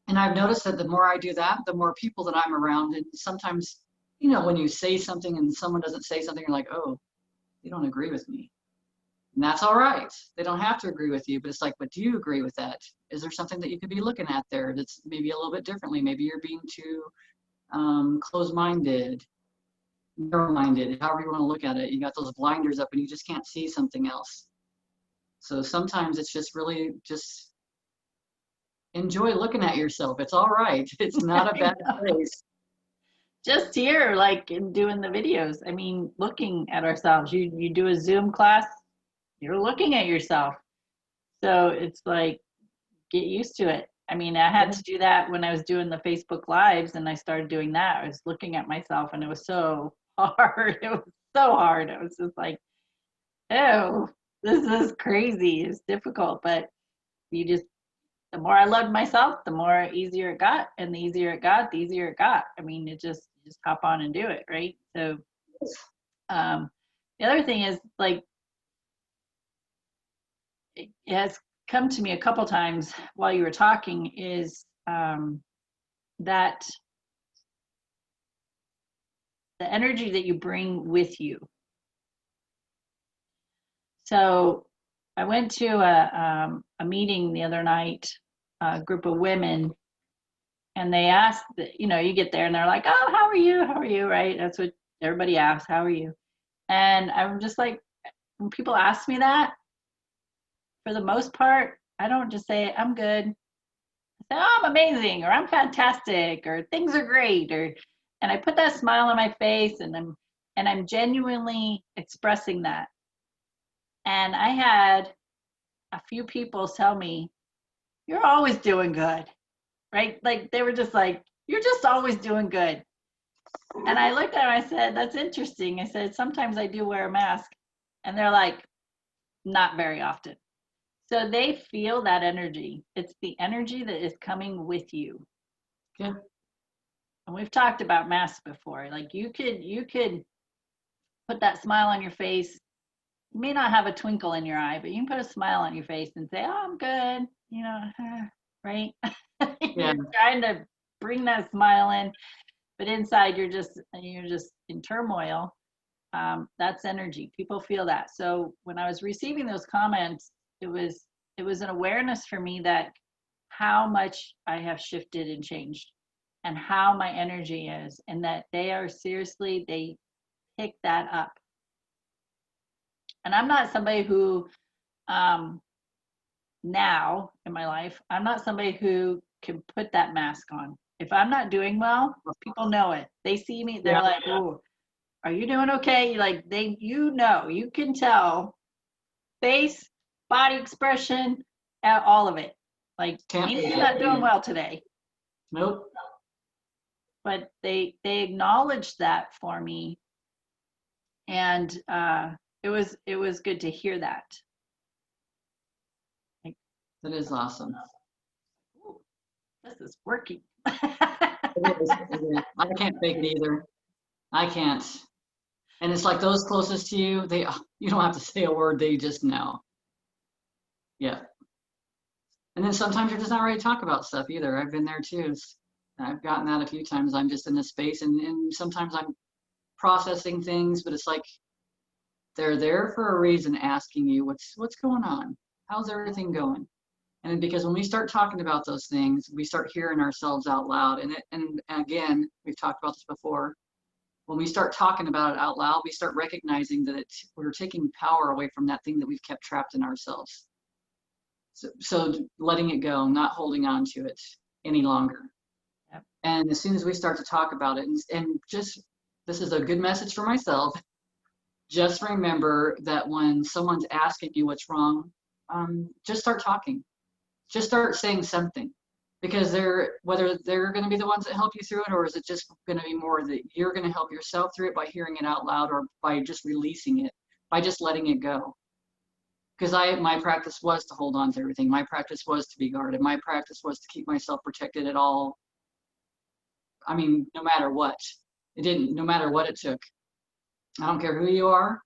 And I've noticed that the more I do that, the more people that I'm around. And sometimes, when you say something and someone doesn't say something, you're like, oh, you don't agree with me. And that's all right. They don't have to agree with you, but it's like, but do you agree with that? Is there something that you could be looking at there that's maybe a little bit differently? Maybe you're being too closed-minded, narrow-minded, however you want to look at it. You got those blinders up and you just can't see something else. So sometimes it's just really just enjoy looking at yourself. It's all right. It's not a bad place. Just here, like in doing the videos, I mean, looking at ourselves. You do a Zoom class, you're looking at yourself. So it's like, get used to it. I mean, I had to do that when I was doing the Facebook Lives, and I started doing that. I was looking at myself, and it was so hard. It was so hard. I was just like, oh, this is crazy. It's difficult, but the more I loved myself, the more easier it got, and the easier it got, the easier it got. I mean, you just hop on and do it, right? So, the other thing is, like, it has come to me a couple times while you were talking, is that the energy that you bring with you. So I went to a meeting the other night, a group of women, and they asked, you get there and they're like, oh, how are you? How are you? Right? That's what everybody asks, how are you? And I'm just like, when people ask me that, for the most part, I don't just say, I'm good. I say, oh, I'm amazing, or I'm fantastic, or things are great, and I put that smile on my face, and I'm genuinely expressing that. And I had a few people tell me, you're always doing good, right? Like, they were just like, you're just always doing good. And I looked at them, I said, that's interesting. I said, sometimes I do wear a mask. And they're like, not very often. So they feel that energy. It's the energy that is coming with you. Yeah. And we've talked about masks before. Like, you could put that smile on your face. You may not have a twinkle in your eye, but you can put a smile on your face and say, oh, I'm good, right? Yeah. You're trying to bring that smile in, but inside you're just in turmoil. That's energy. People feel that. So when I was receiving those comments, it was an awareness for me that how much I have shifted and changed, and how my energy is, and that they pick that up. And I'm not somebody who, now in my life, I'm not somebody who can put that mask on. If I'm not doing well, people know it. They see me, they're like, oh, are you doing okay? Like, you can tell, face, body expression, all of it. Like, Amy's not doing well today. Nope. But they acknowledged that for me, and it was good to hear that. That is awesome. Ooh, this is working. It is. I can't fake it either. I can't. And it's like those closest to you, you don't have to say a word, they just know. Yeah. And then sometimes you're just not ready to talk about stuff either. I've been there too. I've gotten that a few times. I'm just in this space, and sometimes I'm processing things, but it's like they're there for a reason, asking you what's going on, how's everything going. And because when we start talking about those things, we start hearing ourselves out loud. And again, we've talked about this before. When we start talking about it out loud, we start recognizing that we're taking power away from that thing that we've kept trapped in ourselves. So letting it go, not holding on to it any longer. Yep. And as soon as we start to talk about it, and just, this is a good message for myself, just remember that when someone's asking you what's wrong, just start talking. Just start saying something, because whether they're going to be the ones that help you through it, or is it just going to be more that you're going to help yourself through it by hearing it out loud, or by just releasing it, by just letting it go. because my practice was to hold on to everything. My practice was to be guarded. My practice was to keep myself protected at all. I mean, no matter what. No matter what it took. I don't care who you are.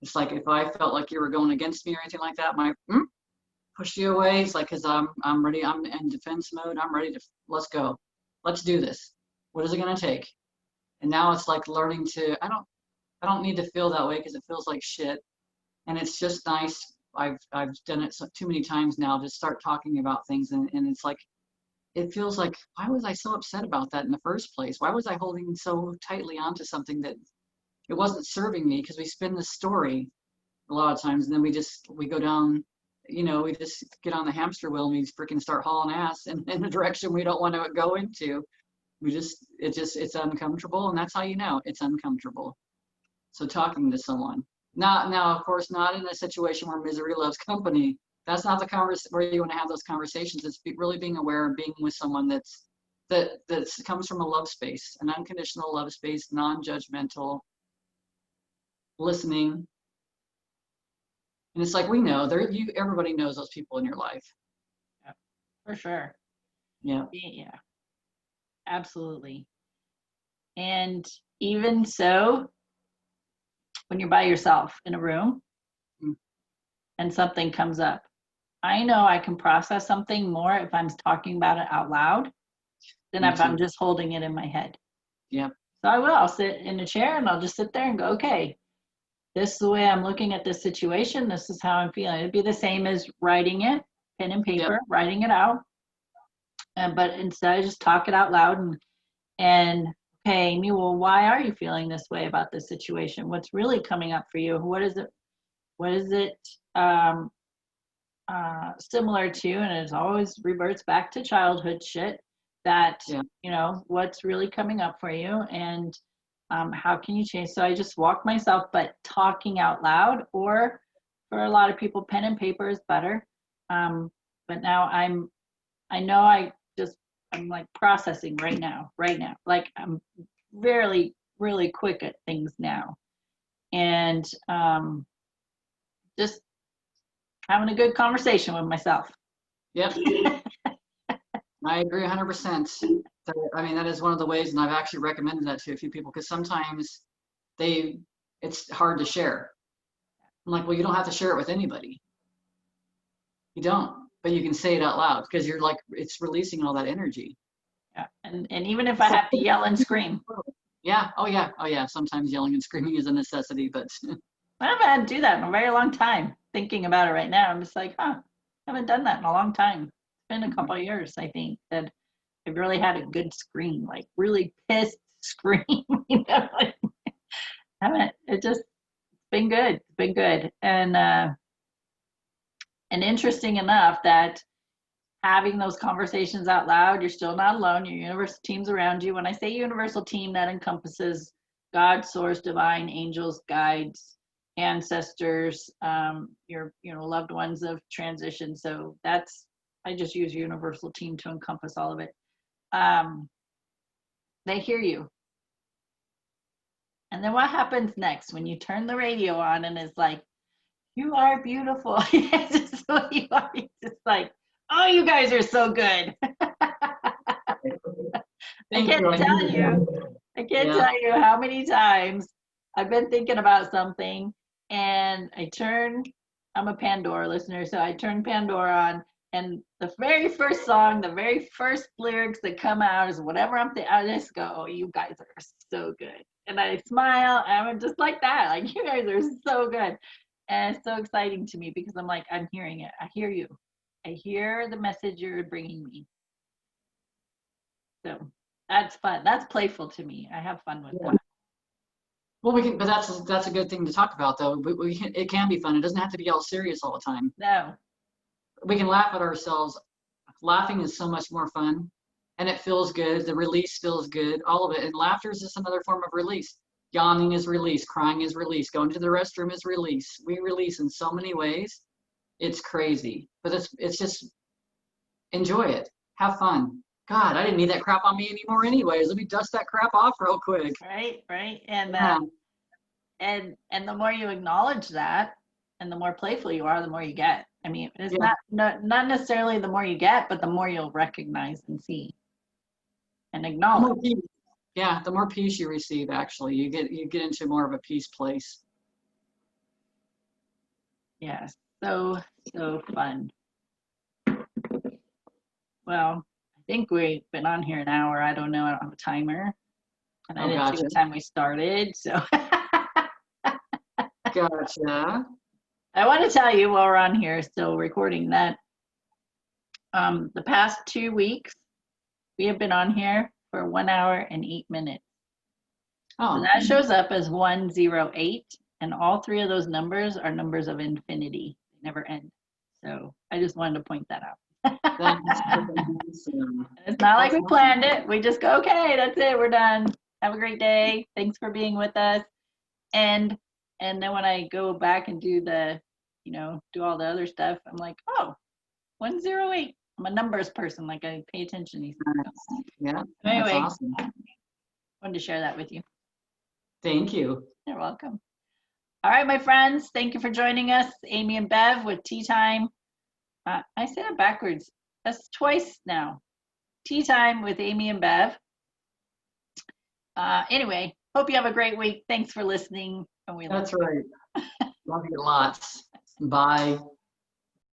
It's like if I felt like you were going against me or anything like that, push you away. It's like, because I'm ready. I'm in defense mode. I'm ready to, let's go. Let's do this. What is it going to take? And now it's like learning to, I don't need to feel that way because it feels like shit. And it's just nice. I've done it too many times now to start talking about things. And it's like, it feels like, why was I so upset about that in the first place? Why was I holding so tightly onto something that it wasn't serving me? Because we spin the story a lot of times, and then we go down, we just get on the hamster wheel and we freaking start hauling ass in a direction we don't want to go into. It's uncomfortable, and that's how you know it's uncomfortable. So talking to someone, not now, of course, not in a situation where misery loves company. That's not the where you want to have those conversations. It's really being aware of being with someone that comes from a love space, an unconditional love space, non-judgmental, listening. And it's like, we know everybody knows those people in your life. Yeah, for sure. Yeah. Yeah, absolutely. And even so, when you're by yourself in a room and something comes up, I know I can process something more if I'm talking about it out loud than if I'm just holding it in my head. Yeah. So I will. I'll sit in a chair and I'll just sit there and go, okay, this is the way I'm looking at this situation. This is how I'm feeling. It'd be the same as writing it, pen and paper, writing it out. But instead, I just talk it out loud and okay, Amie, well, why are you feeling this way about this situation? What's really coming up for you? What is it similar to? And it always reverts back to childhood shit that, what's really coming up for you, and how can you change? So I just walk myself, but talking out loud, or for a lot of people, pen and paper is better. But now I'm like processing right now. Like I'm really, really quick at things now. And just having a good conversation with myself. Yep. I agree 100%. I mean, that is one of the ways, and I've actually recommended that to a few people, because sometimes it's hard to share. I'm like, well, you don't have to share it with anybody. You don't, but you can say it out loud because you're like, it's releasing all that energy. Yeah, and even if I have to yell and scream. Yeah. Oh yeah. Sometimes yelling and screaming is a necessity, but I haven't had to do that in a very long time. Thinking about it right now, I'm just like, I haven't done that in a long time. It's been a couple of years, I think, that I've really had a good scream, like really pissed scream. Like, it's been good. It's been good. And interesting enough that having those conversations out loud, you're still not alone. Your universal team's around you. When I say universal team, that encompasses God, source, divine, angels, guides, ancestors, your loved ones of transition. So I just use universal team to encompass all of it. They hear you. And then what happens next when you turn the radio on and it's like, you are beautiful. It's just what you are. It's just like, oh, you guys are so good. I can't tell you how many times I've been thinking about something and I'm a Pandora listener, so I turn Pandora on, and the very first song, the very first lyrics that come out is whatever I'm thinking. I just go, oh, you guys are so good. And I smile, and I'm just like that. Like, you guys are so good. And it's so exciting to me because I'm like, I'm hearing it. I hear you. I hear the message you're bringing me. So that's fun. That's playful to me. I have fun with that. Well, but that's a good thing to talk about, though. It can be fun. It doesn't have to be all serious all the time. No. We can laugh at ourselves. Laughing is so much more fun, and it feels good. The release feels good. All of it. And laughter is just another form of release. Yawning is release. Crying is release. Going to the restroom is release. We release in so many ways. It's crazy, but it's just enjoy it. Have fun. God, I didn't need that crap on me anymore anyways. Let me dust that crap off real quick. Right. And the more you acknowledge that, And the more playful you are, the more you get. I mean, it's Yeah. not necessarily the more you get, but the more you'll recognize and see and The acknowledge. more peace, yeah, the more peace you receive, actually, you get into more of a peace place. Yes, so fun. Well, I think we've been on here an hour. I don't know. I don't have a timer, and I Oh, didn't see gotcha. what time we started. So Gotcha. I want to tell you while we're on here, still recording, that the past 2 weeks we have been on here for 1 hour and 8 minutes. So Oh, that shows up as 108, and all three of those numbers are numbers of infinity. They never end. So I just wanted to point that out. that's awesome. It's not like That's we awesome. planned it. We just go, okay, that's it. We're done. Have a great day. Thanks for being with us. And then when I go back and do do all the other stuff, I'm like, oh, 108. I'm a numbers person. Like, I pay attention to these things. Yeah, that's Anyway, awesome. wanted to share that with you. Thank you. You're welcome. All right, my friends, thank you for joining us. Amie and Bev with Tea Time. I said it backwards. That's twice now. Tea Time with Amie and Bev. Anyway, hope you have a great week. Thanks for listening. And we love That's right. Love you lots. Bye.